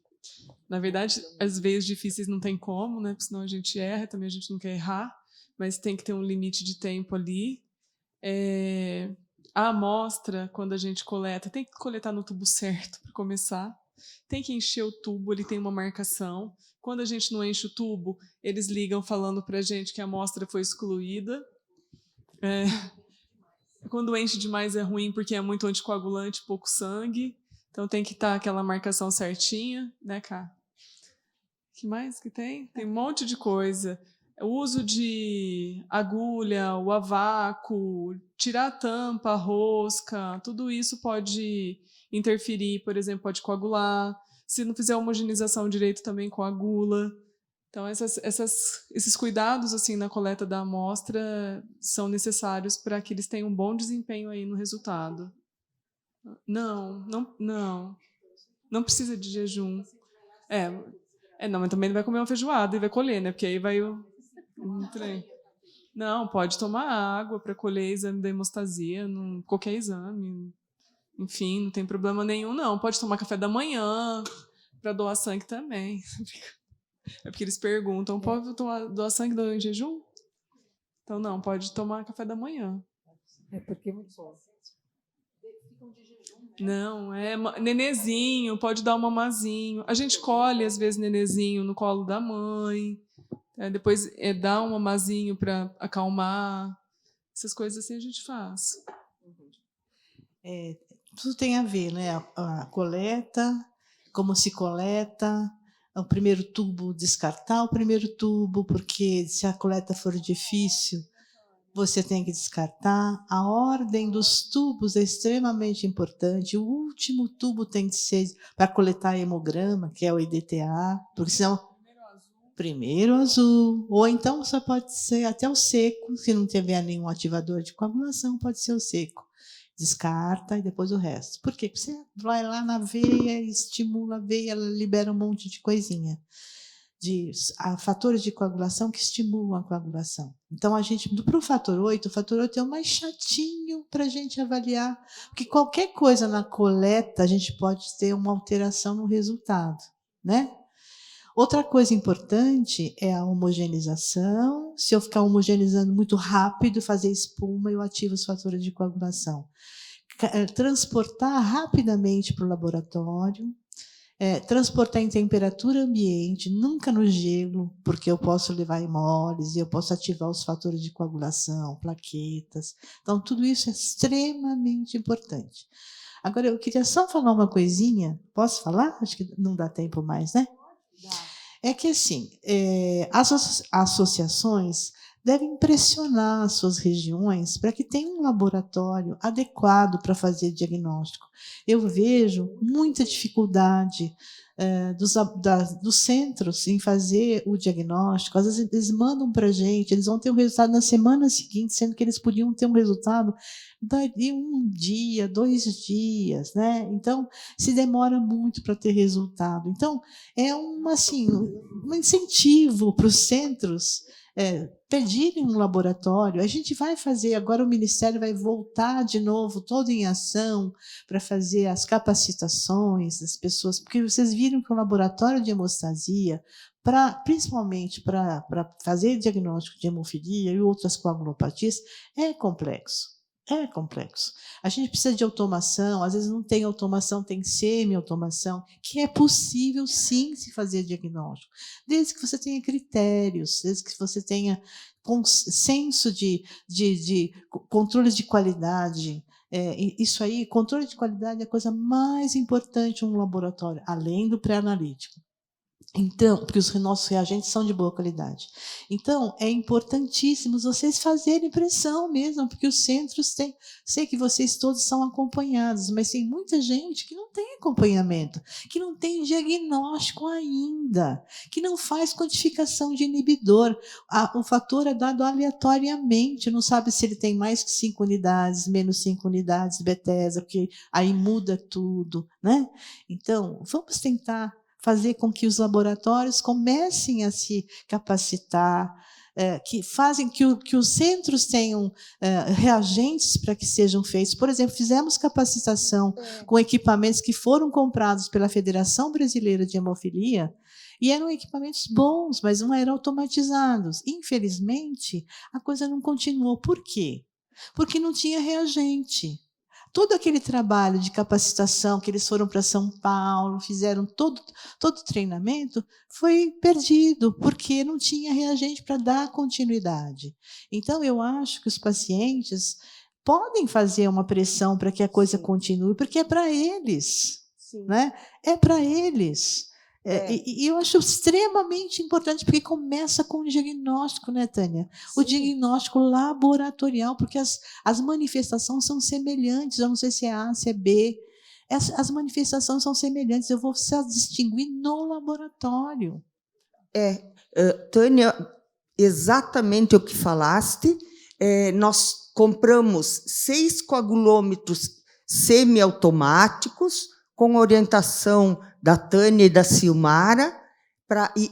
Na verdade, as veias difíceis não tem como, né, porque senão a gente erra, também a gente não quer errar, mas tem que ter um limite de tempo ali. A amostra, quando a gente coleta, tem que coletar no tubo certo para começar. tem que encher o tubo, ele tem uma marcação. Quando a gente não enche o tubo, eles ligam falando para a gente que a amostra foi excluída. Quando enche demais é ruim porque é muito anticoagulante, pouco sangue. Então tem que estar aquela marcação certinha, né, Cá? O que mais que tem? Tem um monte de coisa. O uso de agulha, o a vácuo, tirar a tampa, a rosca, tudo isso pode interferir, por exemplo, pode coagular. Se não fizer a homogeneização direito, também coagula. Então, esses cuidados assim na coleta da amostra são necessários para que eles tenham um bom desempenho aí no resultado. Não precisa de jejum. Não, mas também ele vai comer uma feijoada e vai colher, né? Porque aí vai um trem. Não, pode tomar água para colher exame da hemostasia, qualquer exame. Enfim, não tem problema nenhum, não. Pode tomar café da manhã para doar sangue também. É porque eles perguntam, pode doar sangue em jejum? Então, não, pode tomar café da manhã. É porque é muito bom. Não, nenezinho, pode dar um mamazinho. A gente colhe, às vezes, nenezinho no colo da mãe. Depois dá um mamazinho para acalmar. Essas coisas assim a gente faz. Tudo tem a ver, né? A coleta, como se coleta, o primeiro tubo, descartar o primeiro tubo, porque se a coleta for difícil, você tem que descartar. A ordem dos tubos é extremamente importante. O último tubo tem que ser para coletar hemograma, que é o EDTA, porque senão primeiro azul, ou então só pode ser até o seco, se não tiver nenhum ativador de coagulação, pode ser o seco. Descarta e depois o resto. Por quê? Porque você vai lá na veia, estimula a veia, ela libera um monte de coisinha. Fatores de coagulação que estimulam a coagulação. Então, para o fator 8 é o mais chatinho para a gente avaliar, porque qualquer coisa na coleta, a gente pode ter uma alteração no resultado, né? Outra coisa importante é a homogeneização. Se eu ficar homogeneizando muito rápido, fazer espuma, eu ativo os fatores de coagulação. Transportar rapidamente para o laboratório, transportar em temperatura ambiente, nunca no gelo, porque eu posso levar hemólise, eu posso ativar os fatores de coagulação, plaquetas. Então, tudo isso é extremamente importante. Agora, eu queria só falar uma coisinha. Posso falar? Acho que não dá tempo mais, né? É que, assim, as associações devem pressionar as suas regiões para que tenha um laboratório adequado para fazer diagnóstico. Eu vejo muita dificuldade dos centros em fazer o diagnóstico. Às vezes eles mandam para a gente, eles vão ter um resultado na semana seguinte, sendo que eles podiam ter um resultado de 1 dia, 2 dias, né? Então, se demora muito para ter resultado. Então, é um incentivo para os centros pedirem um laboratório. A gente vai fazer, agora o Ministério vai voltar de novo, todo em ação, para fazer as capacitações das pessoas, porque vocês viram que o laboratório de hemostasia, principalmente para fazer diagnóstico de hemofilia e outras coagulopatias, é complexo. É complexo. A gente precisa de automação, às vezes não tem automação, tem semi-automação, que é possível, sim, se fazer diagnóstico, desde que você tenha critérios, desde que você tenha senso de controle de qualidade. Isso aí, controle de qualidade é a coisa mais importante em um laboratório, além do pré-analítico. Então, porque os nossos reagentes são de boa qualidade. Então, é importantíssimo vocês fazerem pressão mesmo, porque os centros têm... Sei que vocês todos são acompanhados, mas tem muita gente que não tem acompanhamento, que não tem diagnóstico ainda, que não faz quantificação de inibidor. O fator é dado aleatoriamente, não sabe se ele tem mais que 5 unidades, menos 5 unidades, Bethesda, porque aí muda tudo, né? Então, vamos tentar fazer com que os laboratórios comecem a se capacitar, que fazem que os centros tenham reagentes para que sejam feitos. Por exemplo, fizemos capacitação com equipamentos que foram comprados pela Federação Brasileira de Hemofilia, e eram equipamentos bons, mas não eram automatizados. Infelizmente, a coisa não continuou. Por quê? Porque não tinha reagente. todo aquele trabalho de capacitação que eles foram para São Paulo, fizeram todo o treinamento, foi perdido, porque não tinha reagente para dar continuidade. Então, eu acho que os pacientes podem fazer uma pressão para que a coisa continue, porque é para eles. Né? É para eles. E eu acho extremamente importante, porque começa com o diagnóstico, né, Tânia? O diagnóstico laboratorial, porque as manifestações são semelhantes, eu não sei se é A, se é B. As manifestações são semelhantes, eu vou só distinguir no laboratório. Tânia, exatamente o que falaste. Nós compramos 6 coagulômetros semiautomáticos, com orientação da Tânia e da Silmara,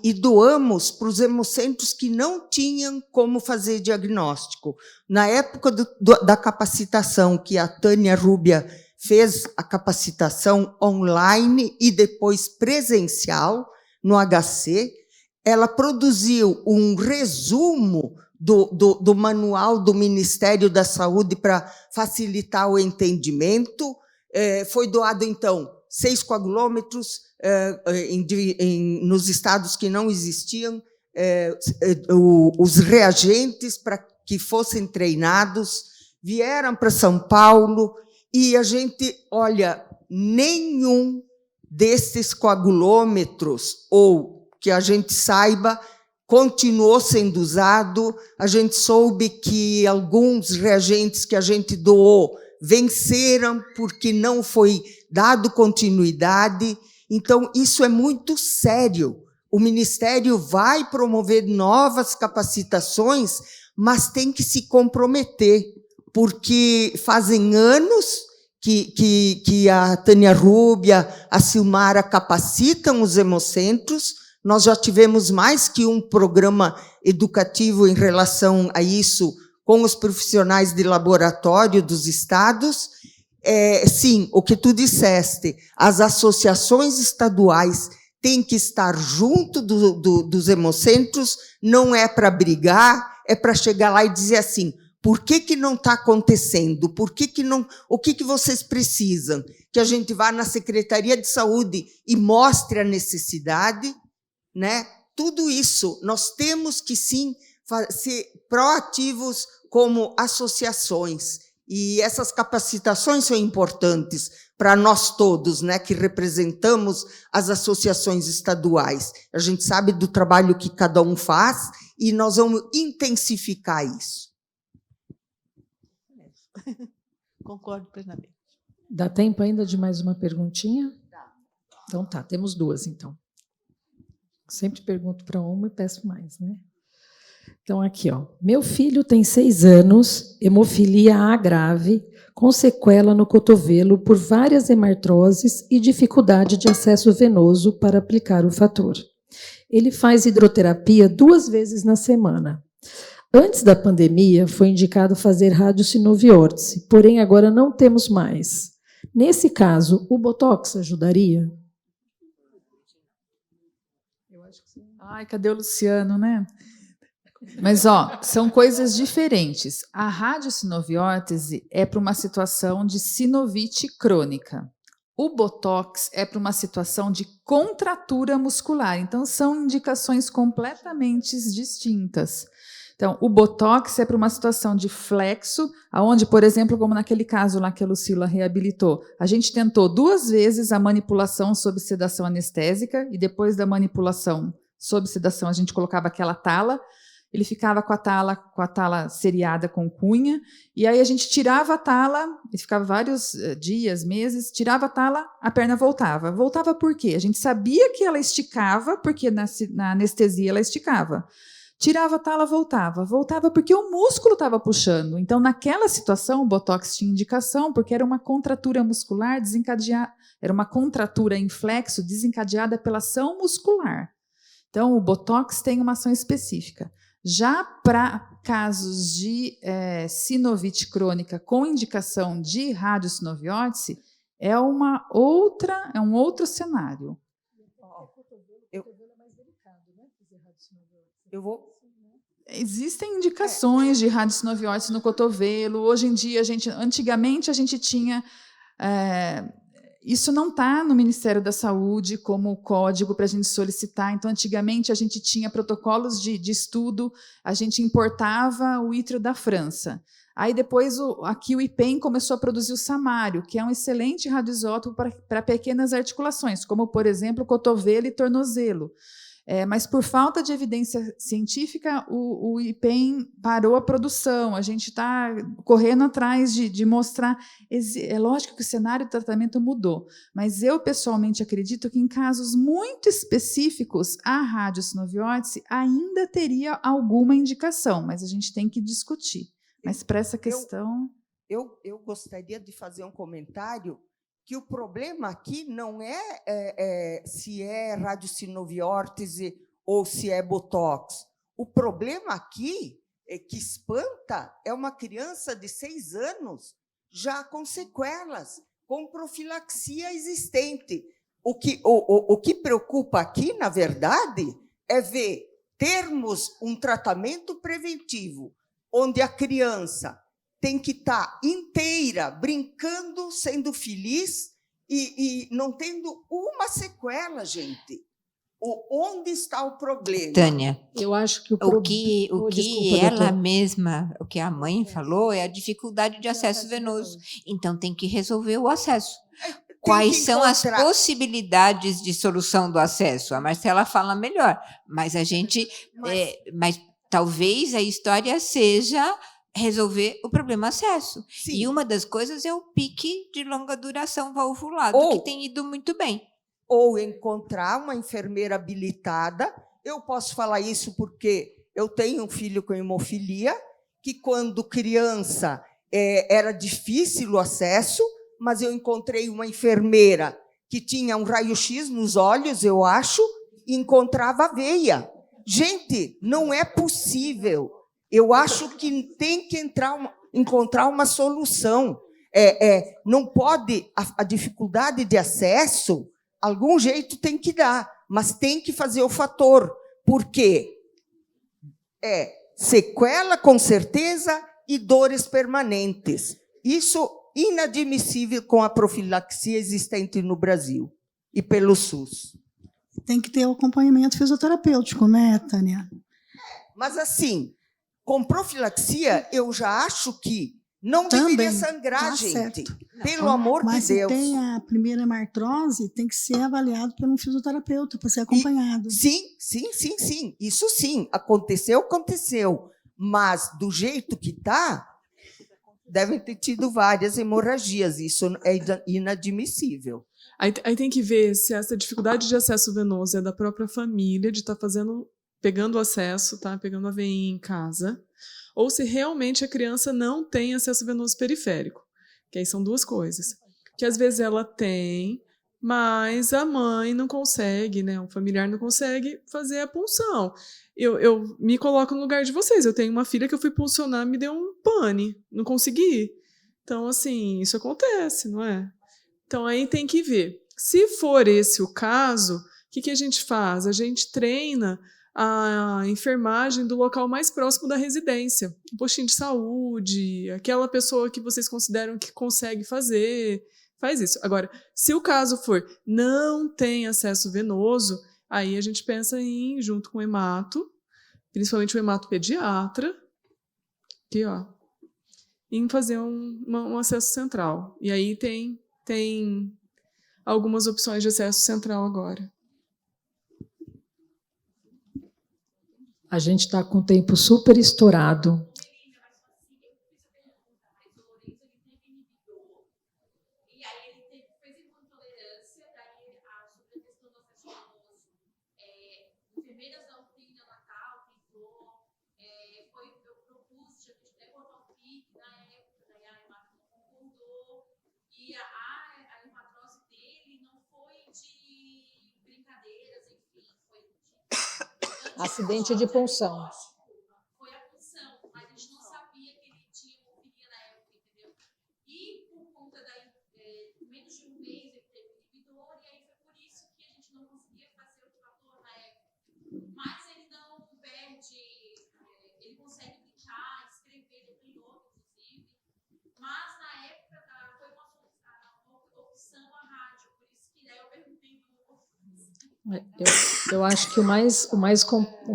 e doamos para os hemocentros que não tinham como fazer diagnóstico. Na época da capacitação, que a Tânia Rúbia fez a capacitação online e depois presencial no HC, ela produziu um resumo do manual do Ministério da Saúde para facilitar o entendimento. Foi doado, então, 6 coagulômetros nos estados que não existiam, os reagentes para que fossem treinados, vieram para São Paulo, e a gente, olha, nenhum desses coagulômetros, ou que a gente saiba, continuou sendo usado. A gente soube que alguns reagentes que a gente doou venceram porque não foi dado continuidade. Então, isso é muito sério. O Ministério vai promover novas capacitações, mas tem que se comprometer, porque fazem anos que a Tânia Rúbia, a Silmara capacitam os hemocentros. Nós já tivemos mais que um programa educativo em relação a isso, com os profissionais de laboratório dos estados. Sim, o que tu disseste, as associações estaduais têm que estar junto dos hemocentros, não é para brigar, é para chegar lá e dizer assim, por que não está acontecendo? O que vocês precisam? Que a gente vá na Secretaria de Saúde e mostre a necessidade, né? Tudo isso, nós temos que, sim, ser proativos como associações. E essas capacitações são importantes para nós todos, né, que representamos as associações estaduais. A gente sabe do trabalho que cada um faz e nós vamos intensificar isso. Concordo plenamente. Dá tempo ainda de mais uma perguntinha? Dá. Então tá, temos 2, então. Sempre pergunto para uma e peço mais, né? Então, aqui, ó. Meu filho tem 6 anos, hemofilia A grave, com sequela no cotovelo por várias hemartroses e dificuldade de acesso venoso para aplicar o fator. Ele faz hidroterapia 2 vezes na semana. Antes da pandemia, foi indicado fazer radiocinovórtese, porém agora não temos mais. Nesse caso, o Botox ajudaria? Eu acho que sim. Ai, cadê o Luciano, né? Mas, ó, são coisas diferentes. A radiocinovórtese é para uma situação de sinovite crônica. O Botox é para uma situação de contratura muscular. Então, são indicações completamente distintas. Então, o Botox é para uma situação de flexo, onde, por exemplo, como naquele caso lá que a Lucila reabilitou, a gente tentou 2 vezes a manipulação sob sedação anestésica, e depois da manipulação sob sedação a gente colocava aquela tala. Ele ficava com a tala seriada com cunha, e aí a gente tirava a tala, ele ficava vários dias, meses, tirava a tala, a perna voltava. Voltava por quê? A gente sabia que ela esticava, porque na anestesia ela esticava. Tirava a tala, voltava porque o músculo estava puxando. Então, naquela situação, o Botox tinha indicação, porque era uma contratura muscular desencadeada, era uma contratura em flexo desencadeada pela ação muscular. Então, o Botox tem uma ação específica. Já para casos de sinovite crônica com indicação de radiocinovórtese, é um outro cenário. Existem indicações de radiocinovórtice no cotovelo. Hoje em dia, antigamente a gente tinha... isso não está no Ministério da Saúde como código para a gente solicitar. Então, antigamente, a gente tinha protocolos de estudo, a gente importava o ítrio da França. Aí, depois, aqui o IPEM começou a produzir o samário, que é um excelente radioisótopo para pequenas articulações, como, por exemplo, cotovelo e tornozelo. Mas, por falta de evidência científica, o IPEM parou a produção. A gente está correndo atrás de mostrar. É lógico que o cenário de tratamento mudou, mas eu, pessoalmente, acredito que, em casos muito específicos, a radiocinovórtice ainda teria alguma indicação, mas a gente tem que discutir. Mas, para essa questão... Eu gostaria de fazer um comentário que o problema aqui não é se é radiocinovórtice ou se é botox. O problema aqui que espanta é uma criança de 6 anos já com sequelas, com profilaxia existente. O que preocupa aqui, na verdade, é ver termos um tratamento preventivo, onde a criança tem que estar inteira, brincando, sendo feliz e não tendo uma sequela, gente. Onde está o problema? Tânia, Eu acho que o que desculpa, ela doutora. mesma, o que a mãe falou é a dificuldade de acesso venoso. Então, tem que resolver o acesso. Quais são as possibilidades de solução do acesso? A Marcela fala melhor, mas a gente... mas talvez a história seja resolver o problema acesso. Sim. E uma das coisas é o pique de longa duração valvulado, que tem ido muito bem. Ou encontrar uma enfermeira habilitada. Eu posso falar isso porque eu tenho um filho com hemofilia, que quando criança era difícil o acesso, mas eu encontrei uma enfermeira que tinha um raio-x nos olhos, eu acho, e encontrava a veia. Gente, não é possível. Eu acho que tem que encontrar uma solução. Não pode, a dificuldade de acesso, algum jeito tem que dar, mas tem que fazer o fator, porque sequela, com certeza, e dores permanentes. Isso inadmissível com a profilaxia existente no Brasil e pelo SUS. Tem que ter o acompanhamento fisioterapêutico, né, Tânia? Mas, assim, com profilaxia, eu já acho que não deveria sangrar, gente. Pelo amor de Deus. Mas se tem a primeira hemartrose, tem que ser avaliado por um fisioterapeuta para ser acompanhado. Sim. Isso sim. Aconteceu. Mas, do jeito que está, devem ter tido várias hemorragias. Isso é inadmissível. Aí tem que ver se essa dificuldade de acesso venoso é da própria família, de estar pegando o acesso, tá? Pegando a veinha em casa, ou se realmente a criança não tem acesso venoso periférico, que aí são duas coisas. Que às vezes ela tem, mas a mãe não consegue, né? O familiar não consegue fazer a punção. Eu me coloco no lugar de vocês. Eu tenho uma filha que eu fui puncionar, me deu um pane, não consegui. Então, assim, isso acontece, não é? Então, aí tem que ver. Se for esse o caso, o que a gente faz? A gente treina a enfermagem do local mais próximo da residência. Um postinho de saúde, aquela pessoa que vocês consideram que consegue fazer, faz isso. Agora, se o caso for não tem acesso venoso, aí a gente pensa em, junto com o hemato, principalmente o hemato pediatra, aqui, ó, em fazer um acesso central. E aí tem algumas opções de acesso central agora. A gente está com o tempo super estourado. Acidente de punção. Foi a punção, mas a gente não sabia que ele tinha hemofilia na época, entendeu? E por conta menos de um mês ele teve inibidor, e aí foi por isso que a gente não conseguia fazer o trator na época. Mas ele não perde Eu acho que o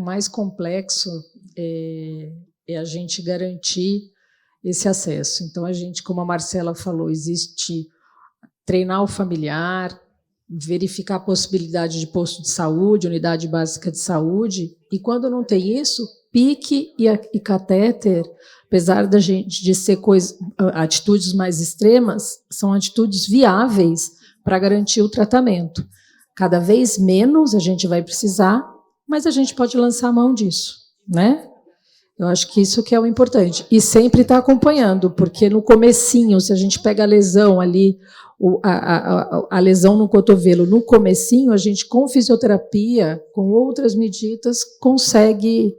mais complexo é a gente garantir esse acesso. Então, a gente, como a Marcela falou, existe treinar o familiar, verificar a possibilidade de posto de saúde, unidade básica de saúde, e quando não tem isso, PIC e catéter, apesar de ser atitudes mais extremas, são atitudes viáveis para garantir o tratamento. Cada vez menos a gente vai precisar, mas a gente pode lançar a mão disso, né? Eu acho que isso que é o importante. E sempre estar acompanhando, porque no comecinho, se a gente pega a lesão ali, a lesão no cotovelo, no comecinho, a gente, com fisioterapia, com outras medidas, consegue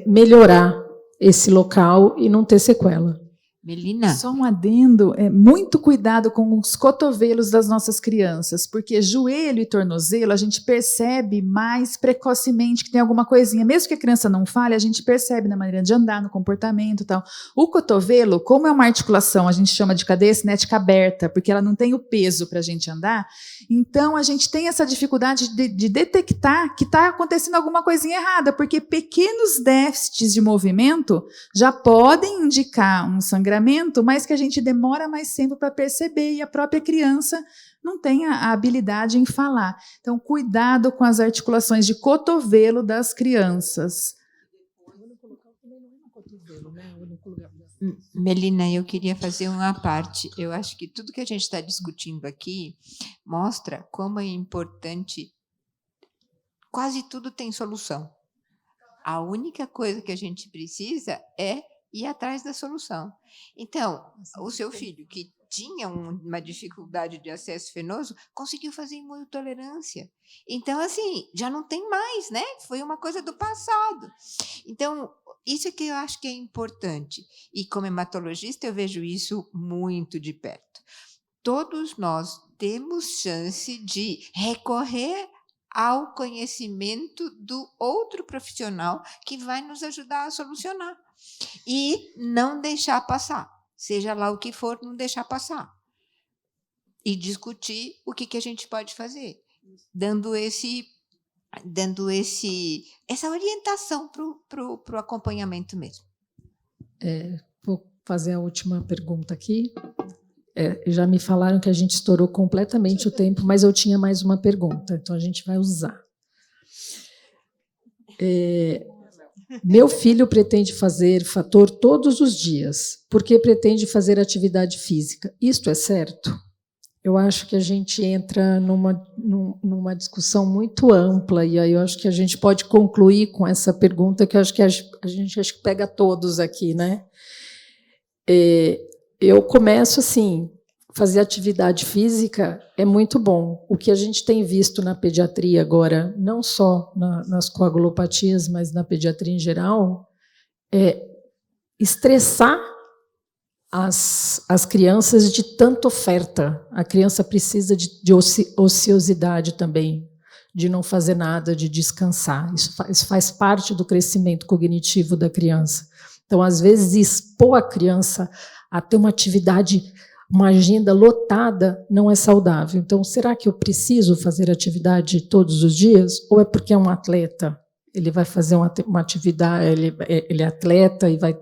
melhorar esse local e não ter sequela. Melina. Só um adendo, muito cuidado com os cotovelos das nossas crianças, porque joelho e tornozelo a gente percebe mais precocemente que tem alguma coisinha. Mesmo que a criança não fale, a gente percebe na maneira de andar, no comportamento e tal. O cotovelo, como é uma articulação, a gente chama de cadeia cinética aberta, porque ela não tem o peso para a gente andar, então a gente tem essa dificuldade de detectar que está acontecendo alguma coisinha errada, porque pequenos déficits de movimento já podem indicar um sangramento, mas que a gente demora mais tempo para perceber e a própria criança não tem a habilidade em falar. Então, cuidado com as articulações de cotovelo das crianças. Melina, eu queria fazer uma parte. Eu acho que tudo que a gente está discutindo aqui mostra como é importante. Quase tudo tem solução. A única coisa que a gente precisa é ir atrás da solução. Então, o seu filho, que tinha uma dificuldade de acesso venoso, conseguiu fazer imunotolerância. Então, assim, já não tem mais, né? Foi uma coisa do passado. Então, isso é que eu acho que é importante. E como hematologista, eu vejo isso muito de perto. Todos nós temos chance de recorrer ao conhecimento do outro profissional que vai nos ajudar a solucionar. E não deixar passar, seja lá o que for, não deixar passar. E discutir o que a gente pode fazer, dando essa orientação para o acompanhamento mesmo. Vou fazer a última pergunta aqui. Já me falaram que a gente estourou completamente o tempo, mas eu tinha mais uma pergunta, então a gente vai usar. Meu filho pretende fazer fator todos os dias, porque pretende fazer atividade física. Isto é certo? Eu acho que a gente entra numa discussão muito ampla, e aí eu acho que a gente pode concluir com essa pergunta, que eu acho que a gente acho que pega todos aqui, né? Eu começo assim, fazer atividade física é muito bom. O que a gente tem visto na pediatria agora, não só nas coagulopatias, mas na pediatria em geral, é estressar as crianças de tanta oferta. A criança precisa de ociosidade também, de não fazer nada, de descansar. Isso faz parte do crescimento cognitivo da criança. Então, às vezes, expor a criança a ter uma atividade, uma agenda lotada, não é saudável. Então, será que eu preciso fazer atividade todos os dias? Ou é porque é um atleta? Ele vai fazer uma atividade, ele é atleta e vai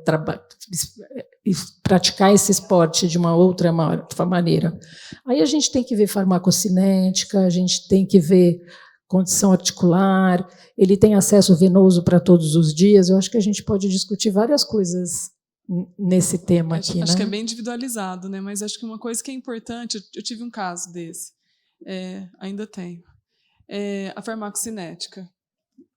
praticar esse esporte de uma outra maneira. Aí a gente tem que ver farmacocinética, a gente tem que ver condição articular, ele tem acesso venoso para todos os dias. Eu acho que a gente pode discutir várias coisas nesse tema aqui. Acho que é bem individualizado, né? Mas acho que uma coisa que é importante, eu tive um caso desse, ainda tenho, a farmacocinética.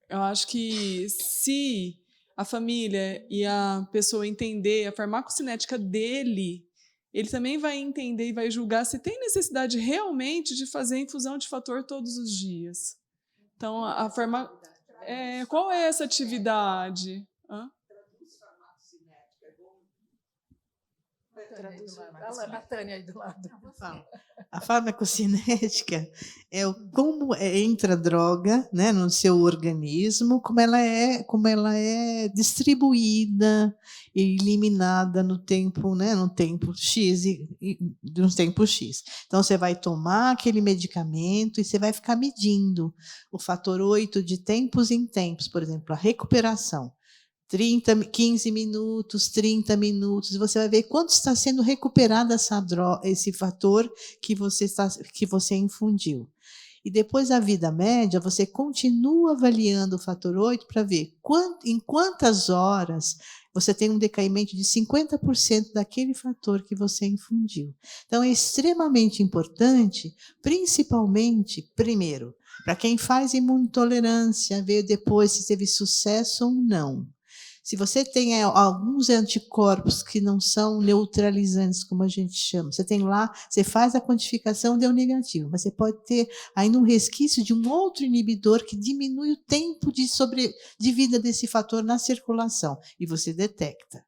Eu acho que se a família e a pessoa entender a farmacocinética dele, ele também vai entender e vai julgar se tem necessidade realmente de fazer infusão de fator todos os dias. Então, qual é essa atividade? A Tânia aí do lado. A farmacocinética é como entra a droga, né, no seu organismo, como ela é distribuída e eliminada no tempo, né, no tempo X no tempo X. Então você vai tomar aquele medicamento e você vai ficar medindo o fator 8 de tempos em tempos, por exemplo, a recuperação. 15 minutos, 30 minutos, e você vai ver quanto está sendo recuperada esse fator que você infundiu. E depois a vida média, você continua avaliando o fator 8 para ver em quantas horas você tem um decaimento de 50% daquele fator que você infundiu. Então, é extremamente importante, principalmente, primeiro, para quem faz imunotolerância, ver depois se teve sucesso ou não. Se você tem alguns anticorpos que não são neutralizantes, como a gente chama, você tem lá, você faz a quantificação, deu negativo, mas você pode ter ainda um resquício de um outro inibidor que diminui o tempo de vida desse fator na circulação, e você detecta.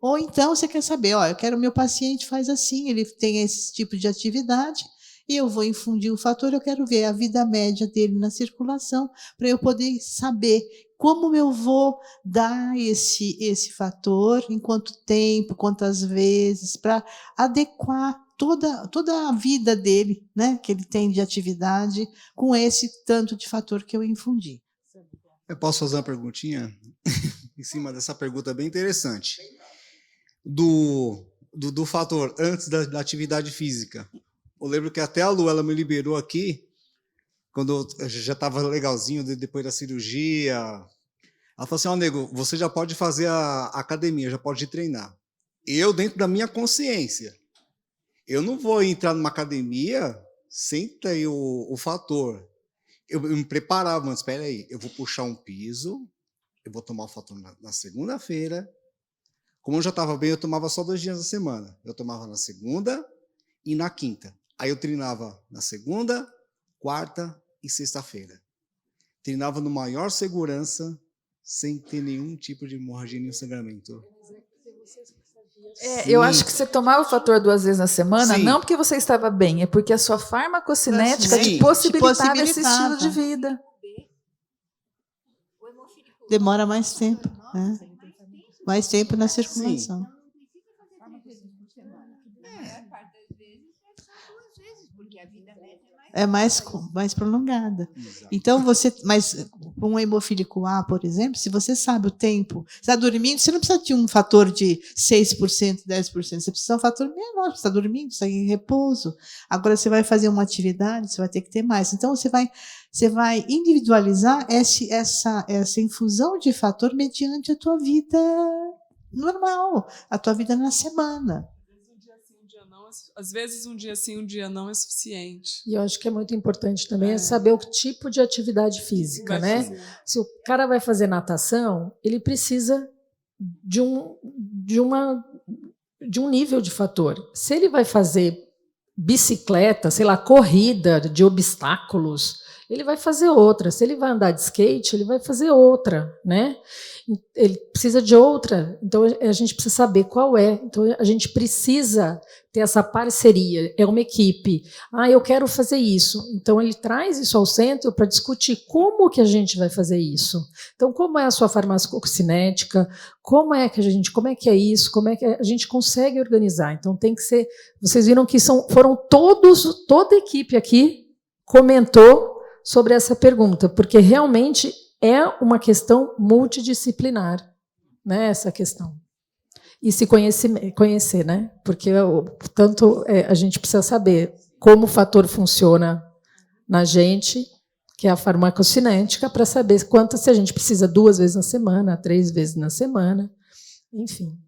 Ou então você quer saber, eu quero meu paciente faz assim, ele tem esse tipo de atividade, e eu vou infundir o fator, eu quero ver a vida média dele na circulação, para eu poder saber como eu vou dar esse fator, em quanto tempo, quantas vezes, para adequar toda a vida dele, né, que ele tem de atividade, com esse tanto de fator que eu infundi. Eu posso fazer uma perguntinha em cima dessa pergunta bem interessante? Do fator antes da atividade física. Eu lembro que até a Lu, ela me liberou aqui, quando eu já estava legalzinho, depois da cirurgia. Ela falou assim, nego, você já pode fazer a academia, já pode treinar. Eu, dentro da minha consciência, eu não vou entrar numa academia sem ter o fator. Eu me preparava, mas espera aí, eu vou puxar um piso, eu vou tomar o fator na segunda-feira. Como eu já estava bem, eu tomava só 2 dias na semana. Eu tomava na segunda e na quinta. Aí eu treinava na segunda, quarta e sexta-feira. Treinava no maior segurança, sem ter nenhum tipo de hemorragia nem sangramento. Eu acho que você tomava o fator 2 vezes na semana, Sim. não porque você estava bem, é porque a sua farmacocinética te possibilitava esse estilo de vida. Demora mais tempo, né? Mais tempo na circulação. É mais prolongada. Então, mas um hemofílico A, por exemplo, se você sabe o tempo, você está dormindo, você não precisa de um fator de 6%, 10%, você precisa de um fator menor, você está dormindo, você está em repouso. Agora, você vai fazer uma atividade, você vai ter que ter mais. Então, você vai individualizar essa infusão de fator mediante a tua vida normal, a tua vida na semana. Às vezes um dia sim, um dia não é suficiente. E eu acho que é muito importante também saber o tipo de atividade física, né? Se o cara vai fazer natação, ele precisa de um nível de fator. Se ele vai fazer bicicleta, sei lá, corrida de obstáculos, ele vai fazer outra. Se ele vai andar de skate, ele vai fazer outra, né? Ele precisa de outra. Então, a gente precisa saber qual é. Então, a gente precisa ter essa parceria. É uma equipe. Eu quero fazer isso. Então, ele traz isso ao centro para discutir como que a gente vai fazer isso. Então, como é a sua farmacocinética? Como é que é isso? Como é que a gente consegue organizar? Então, tem que ser... Vocês viram que foram toda a equipe aqui comentou sobre essa pergunta, porque realmente é uma questão multidisciplinar, né, essa questão. E se conhecer, né? Porque a gente precisa saber como o fator funciona na gente, que é a farmacocinética, para saber se a gente precisa 2 vezes na semana, 3 vezes na semana, enfim.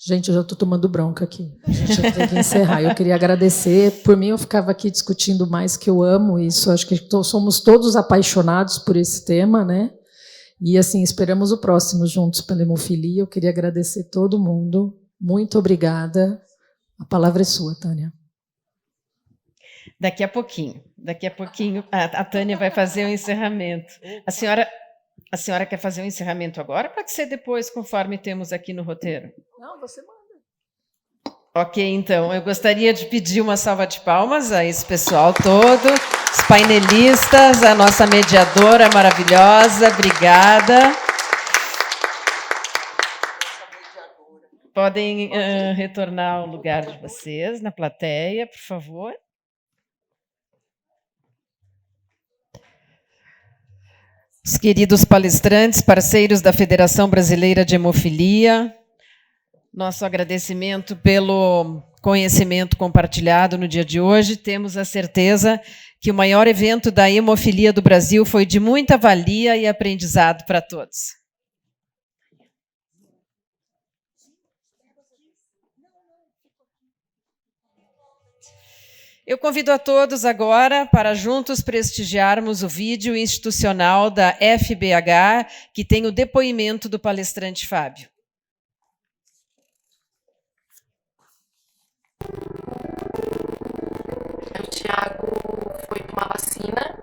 Gente, eu já estou tomando bronca aqui. A gente já tem que encerrar. Eu queria agradecer. Por mim, eu ficava aqui discutindo mais, que eu amo isso. Acho que somos todos apaixonados por esse tema, né? E, assim, esperamos o próximo juntos pela hemofilia. Eu queria agradecer todo mundo. Muito obrigada. A palavra é sua, Tânia. Daqui a pouquinho, a Tânia vai fazer o encerramento. A senhora A senhora quer fazer um encerramento agora ou pode ser depois, conforme temos aqui no roteiro? Não, você manda. Ok, então, eu gostaria de pedir uma salva de palmas a esse pessoal todo, os painelistas, a nossa mediadora maravilhosa, obrigada. Podem retornar ao lugar de vocês, na plateia, por favor. Os queridos palestrantes, parceiros da Federação Brasileira de Hemofilia, nosso agradecimento pelo conhecimento compartilhado no dia de hoje. Temos a certeza que o maior evento da hemofilia do Brasil foi de muita valia e aprendizado para todos. Eu convido a todos agora para juntos prestigiarmos o vídeo institucional da FBH, que tem o depoimento do palestrante Fábio. O Thiago foi tomar vacina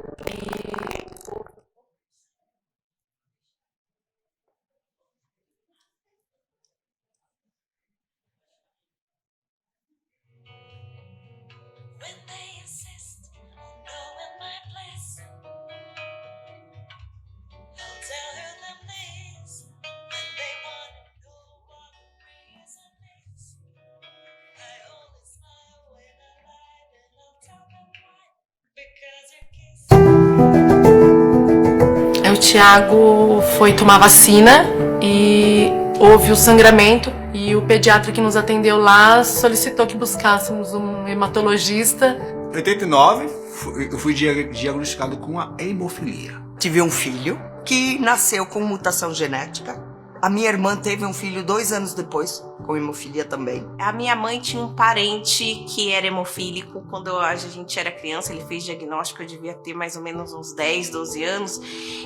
e o Thiago foi tomar vacina e houve o sangramento e o pediatra que nos atendeu lá solicitou que buscássemos um hematologista. Em 89, eu fui diagnosticado com a hemofilia. Tive um filho que nasceu com mutação genética. A minha irmã teve um filho 2 anos depois, com hemofilia também. A minha mãe tinha um parente que era hemofílico. Quando a gente era criança, ele fez diagnóstico, eu devia ter mais ou menos uns 10, 12 anos.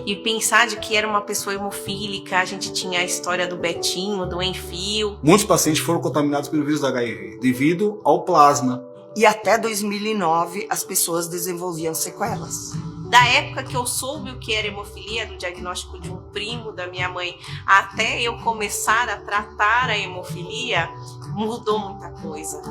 E pensar de que era uma pessoa hemofílica, a gente tinha a história do Betinho, do Enfio. Muitos pacientes foram contaminados pelo vírus da HIV, devido ao plasma. E até 2009, as pessoas desenvolviam sequelas. Da época que eu soube o que era hemofilia, do diagnóstico de um primo da minha mãe, até eu começar a tratar a hemofilia, mudou muita coisa.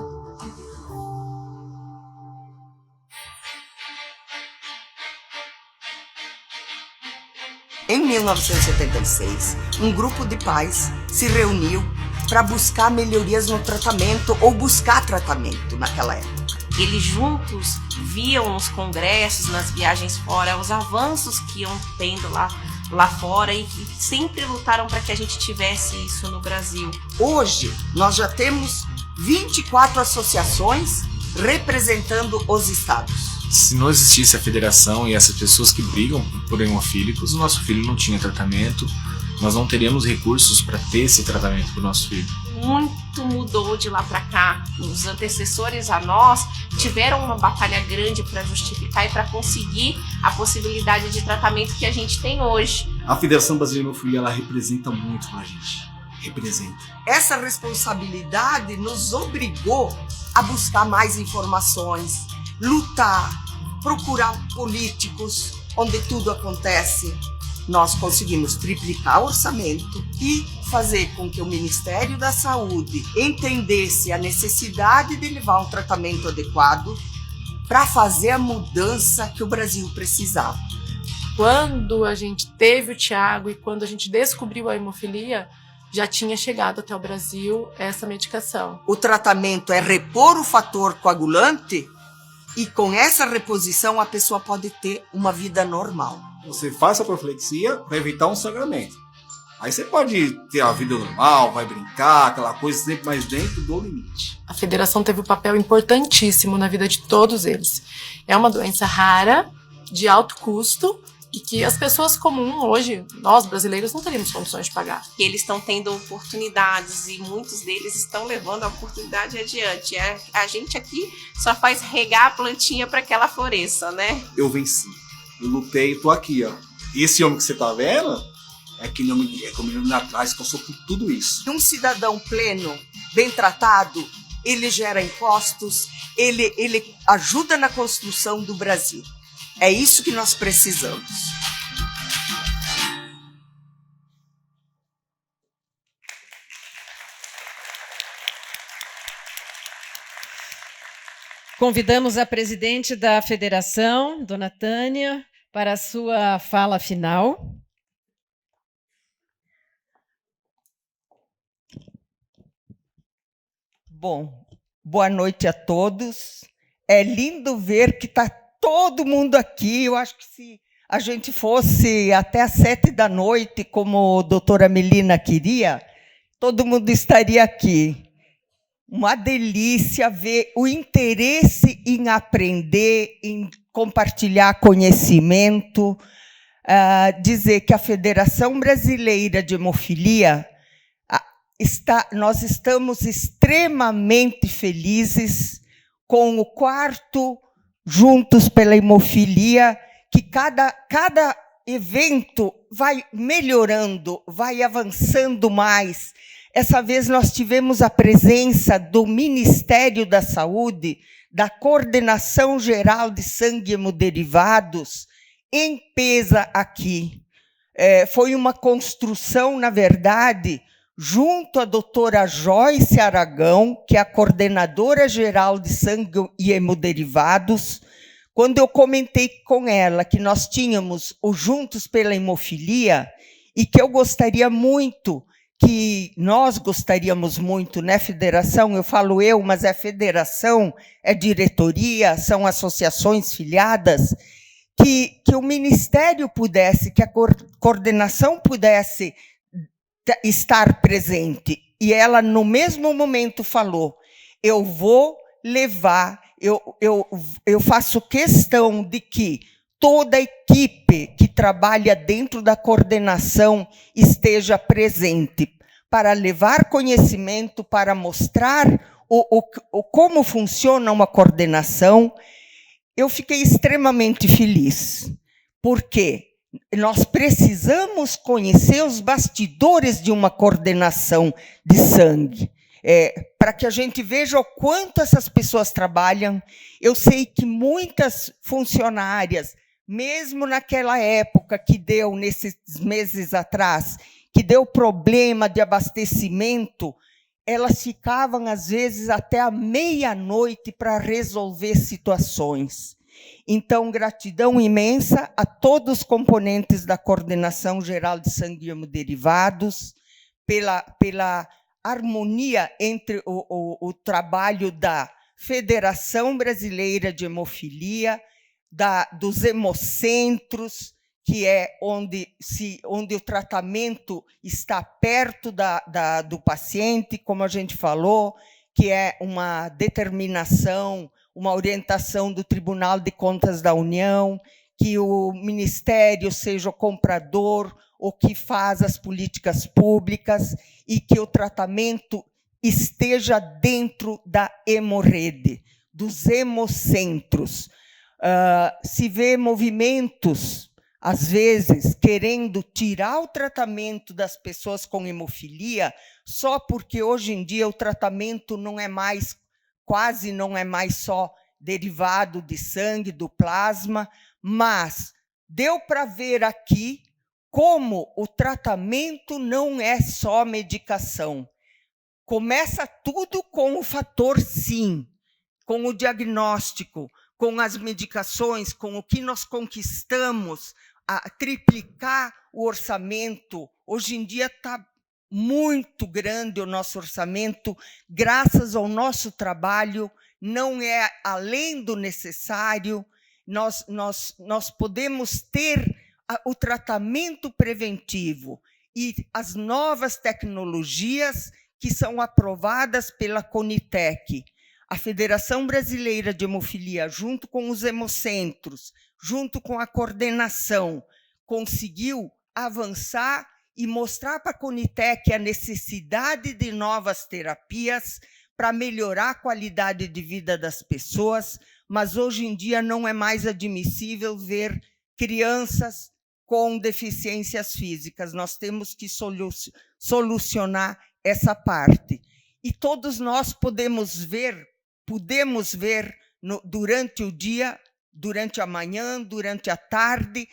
Em 1976, um grupo de pais se reuniu para buscar melhorias no tratamento ou buscar tratamento naquela época. Eles juntos viam nos congressos, nas viagens fora, os avanços que iam tendo lá fora e que sempre lutaram para que a gente tivesse isso no Brasil. Hoje, nós já temos 24 associações representando os estados. Se não existisse a federação e essas pessoas que brigam por hemofílicos, o nosso filho não tinha tratamento, nós não teríamos recursos para ter esse tratamento para o nosso filho. Muito mudou de lá para cá. Os antecessores a nós tiveram uma batalha grande para justificar e para conseguir a possibilidade de tratamento que a gente tem hoje. A Federação Brasileira de Hemofilia, ela representa muito pra gente. Representa. Essa responsabilidade nos obrigou a buscar mais informações, lutar, procurar políticos onde tudo acontece. Nós conseguimos triplicar o orçamento e fazer com que o Ministério da Saúde entendesse a necessidade de levar um tratamento adequado para fazer a mudança que o Brasil precisava. Quando a gente teve o Thiago e quando a gente descobriu a hemofilia, já tinha chegado até o Brasil essa medicação. O tratamento é repor o fator coagulante e com essa reposição a pessoa pode ter uma vida normal. Você faz a profilaxia para evitar um sangramento. Aí você pode ter a vida normal, vai brincar, aquela coisa sempre mais dentro do limite. A federação teve um papel importantíssimo na vida de todos eles. É uma doença rara, de alto custo, e que as pessoas comuns hoje, nós brasileiros, não teríamos condições de pagar. E eles estão tendo oportunidades e muitos deles estão levando a oportunidade adiante. A gente aqui só faz regar a plantinha para que ela floresça, né? Eu venci, eu lutei e tô aqui, ó. E esse homem que você tá vendo é aquele homem que é menino lá atrás, passou por tudo isso. Um cidadão pleno, bem tratado, ele gera impostos, ele ajuda na construção do Brasil. É isso que nós precisamos. Convidamos a presidente da federação, dona Tânia, para a sua fala final. Bom, boa noite a todos. É lindo ver que está todo mundo aqui. Eu acho que se a gente fosse até às 19h, como a doutora Melina queria, todo mundo estaria aqui. Uma delícia ver o interesse em aprender, em compartilhar conhecimento. Dizer que a Federação Brasileira de Hemofilia, nós estamos extremamente felizes com o 4º Juntos pela Hemofilia, que cada evento vai melhorando, vai avançando mais. Essa vez nós tivemos a presença do Ministério da Saúde, da Coordenação Geral de Sangue e Hemoderivados, em peso aqui. Foi uma construção, na verdade, junto à doutora Joyce Aragão, que é a Coordenadora Geral de Sangue e Hemoderivados, quando eu comentei com ela que nós tínhamos o Juntos pela Hemofilia e que eu gostaria muito, que nós gostaríamos muito, né, federação? Eu falo eu, mas é federação, é diretoria, são associações filiadas, que o Ministério pudesse, que a coordenação pudesse estar presente. E ela, no mesmo momento, falou, eu vou levar, eu faço questão de que toda a equipe que trabalha dentro da coordenação esteja presente para levar conhecimento, para mostrar como funciona uma coordenação. Eu fiquei extremamente feliz, porque nós precisamos conhecer os bastidores de uma coordenação de sangue, para que a gente veja o quanto essas pessoas trabalham. Eu sei que muitas funcionárias, mesmo naquela época que deu, nesses meses atrás, que deu problema de abastecimento, elas ficavam, às vezes, até a meia-noite para resolver situações. Então, gratidão imensa a todos os componentes da Coordenação Geral de Sangue e Hemoderivados, pela harmonia entre o trabalho da Federação Brasileira de Hemofilia, dos hemocentros, que é onde o tratamento está perto do paciente, como a gente falou, que é uma determinação, uma orientação do Tribunal de Contas da União, que o Ministério seja o comprador, o que faz as políticas públicas, e que o tratamento esteja dentro da hemorrede, dos hemocentros. Se vê movimentos, às vezes, querendo tirar o tratamento das pessoas com hemofilia, só porque hoje em dia o tratamento não é mais, quase não é mais só derivado de sangue, do plasma, mas deu para ver aqui como o tratamento não é só medicação. Começa tudo com o fator sim, com o diagnóstico, com as medicações, com o que nós conquistamos, a triplicar o orçamento. Hoje em dia está muito grande o nosso orçamento, graças ao nosso trabalho, não é além do necessário. Nós podemos ter o tratamento preventivo e as novas tecnologias que são aprovadas pela Conitec. A Federação Brasileira de Hemofilia, junto com os hemocentros, junto com a coordenação, conseguiu avançar e mostrar para a Conitec a necessidade de novas terapias para melhorar a qualidade de vida das pessoas, mas hoje em dia não é mais admissível ver crianças com deficiências físicas. Nós temos que solucionar essa parte. E todos nós podemos ver durante o dia, durante a manhã, durante a tarde,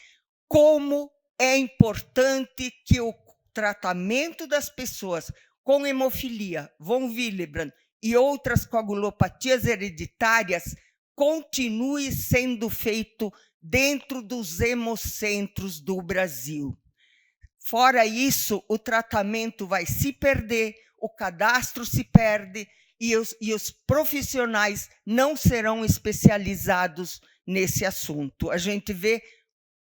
como é importante que o tratamento das pessoas com hemofilia, von Willebrand e outras coagulopatias hereditárias continue sendo feito dentro dos hemocentros do Brasil. Fora isso, o tratamento vai se perder, o cadastro se perde e os profissionais não serão especializados nesse assunto. A gente vê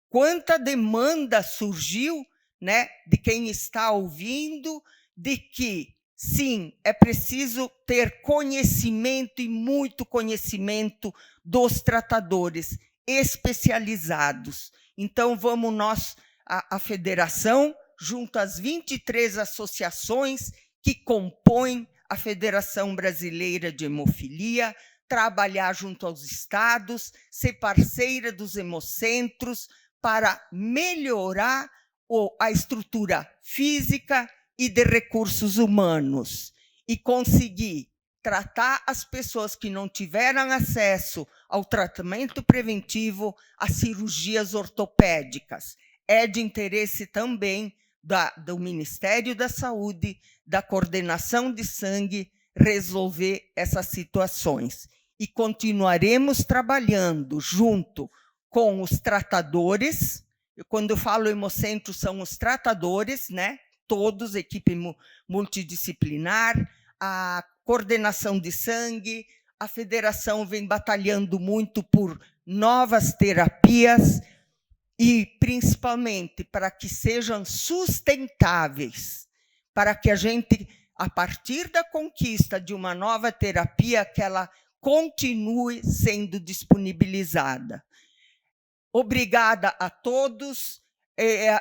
quanta demanda surgiu, né, de quem está ouvindo, de que, sim, é preciso ter conhecimento e muito conhecimento dos tratadores especializados. Então, vamos nós, a federação, junto às 23 associações que compõem a Federação Brasileira de Hemofilia, trabalhar junto aos estados, ser parceira dos hemocentros para melhorar a estrutura física e de recursos humanos e conseguir tratar as pessoas que não tiveram acesso ao tratamento preventivo, às cirurgias ortopédicas. É de interesse também do Ministério da Saúde, da coordenação de sangue, resolver essas situações. E continuaremos trabalhando junto com os tratadores. Quando eu falo hemocentro, são os tratadores, né? Todos, equipe multidisciplinar, a coordenação de sangue, a federação vem batalhando muito por novas terapias e, principalmente, para que sejam sustentáveis, para que a gente, a partir da conquista de uma nova terapia, que ela continue sendo disponibilizada. Obrigada a todos.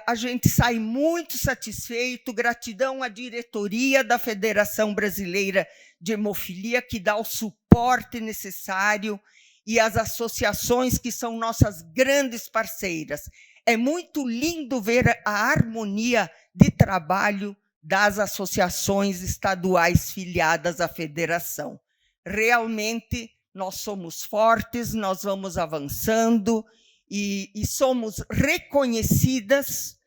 A gente sai muito satisfeito. Gratidão à diretoria da Federação Brasileira de Hemofilia, que dá o suporte necessário, e às associações que são nossas grandes parceiras. É muito lindo ver a harmonia de trabalho das associações estaduais filiadas à federação. Realmente, nós somos fortes, nós vamos avançando e somos reconhecidos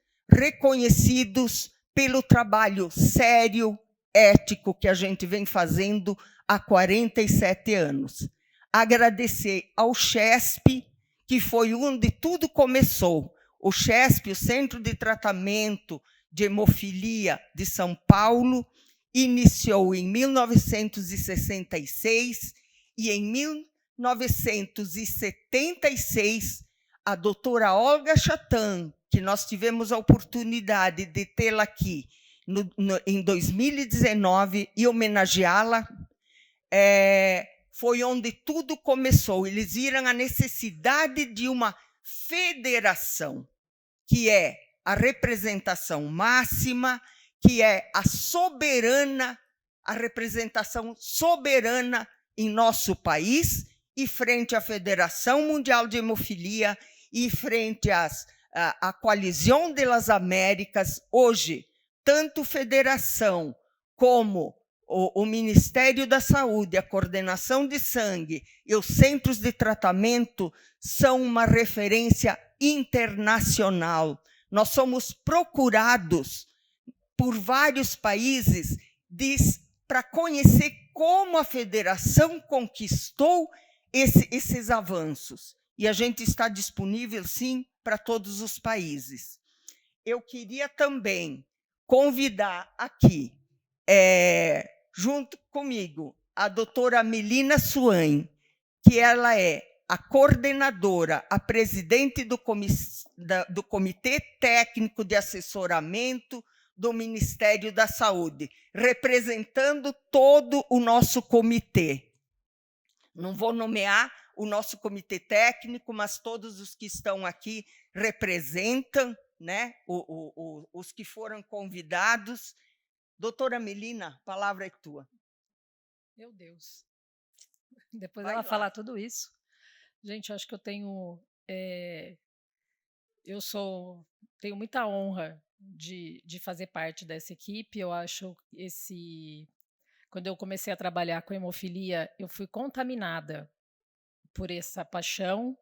pelo trabalho sério, ético que a gente vem fazendo há 47 anos. Agradecer ao CHESP, que foi onde tudo começou. O CHESP, o Centro de Tratamento de Hemofilia de São Paulo, iniciou em 1966 e em 1976 a doutora Olga Chatan, que nós tivemos a oportunidade de tê-la aqui em 2019 e homenageá-la, foi onde tudo começou. Eles viram a necessidade de uma federação, que é a representação máxima, que é a representação soberana em nosso país, e frente à Federação Mundial de Hemofilia, e frente à Coalizão das Américas. Hoje, tanto federação como o Ministério da Saúde, a coordenação de sangue e os centros de tratamento são uma referência internacional. Nós somos procurados por vários países para conhecer como a federação conquistou esses avanços. E a gente está disponível, sim, para todos os países. Eu queria também convidar aqui, junto comigo, a doutora Melina Suain, que ela é a coordenadora, a presidente do Comitê Técnico de Assessoramento do Ministério da Saúde, representando todo o nosso comitê. Não vou nomear o nosso comitê técnico, mas todos os que estão aqui representam, né, os que foram convidados. Doutora Melina, a palavra é tua. Meu Deus. Depois dela falar tudo isso. Gente, acho que eu tenho muita honra de fazer parte dessa equipe. Eu acho quando eu comecei a trabalhar com hemofilia, eu fui contaminada por essa paixão,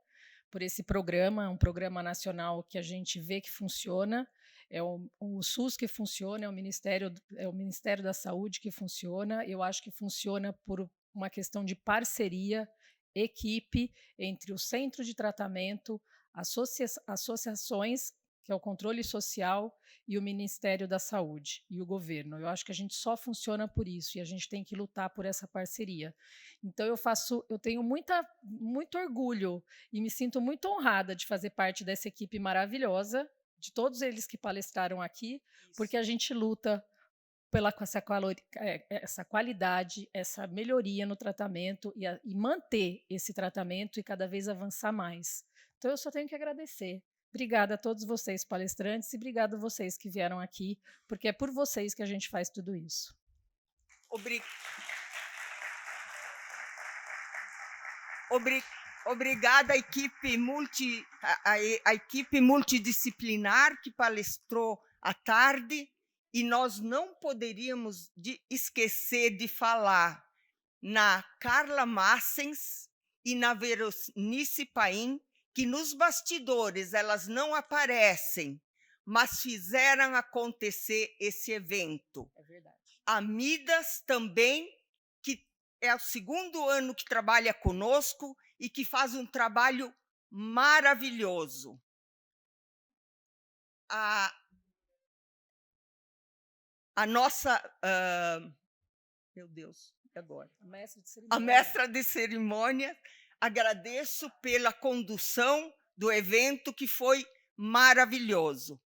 por esse programa, um programa nacional que a gente vê que funciona, é o SUS que funciona, é o Ministério da Saúde que funciona. Eu acho que funciona por uma questão de parceria equipe entre o centro de tratamento, associações, que é o controle social, e o Ministério da Saúde e o governo. Eu acho que a gente só funciona por isso e a gente tem que lutar por essa parceria. Então eu tenho muito orgulho e me sinto muito honrada de fazer parte dessa equipe maravilhosa, de todos eles que palestraram aqui, porque a gente luta pela essa qualidade, essa melhoria no tratamento e manter esse tratamento e cada vez avançar mais. Então eu só tenho que agradecer. Obrigada a todos vocês palestrantes e obrigada a vocês que vieram aqui, porque é por vocês que a gente faz tudo isso. Obrigada à equipe multidisciplinar que palestrou à tarde, e nós não poderíamos esquecer de falar na Carla Massens e na Veronice Paim, que nos bastidores elas não aparecem, mas fizeram acontecer esse evento. É verdade. A Midas também, que é o 2º ano que trabalha conosco e que faz um trabalho maravilhoso. A nossa... meu Deus, e agora? A mestra de cerimônia. Agradeço pela condução do evento, que foi maravilhoso.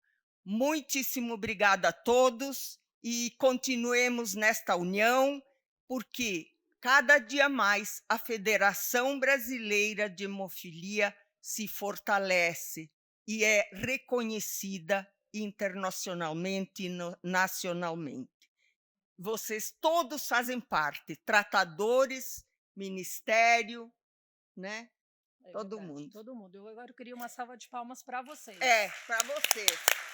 Muitíssimo obrigada a todos e continuemos nesta união, porque cada dia mais a Federação Brasileira de Hemofilia se fortalece e é reconhecida internacionalmente e nacionalmente. Vocês todos fazem parte, tratadores, ministério, né? É todo verdade, mundo. Todo mundo. Eu agora queria uma salva de palmas para vocês. Para vocês.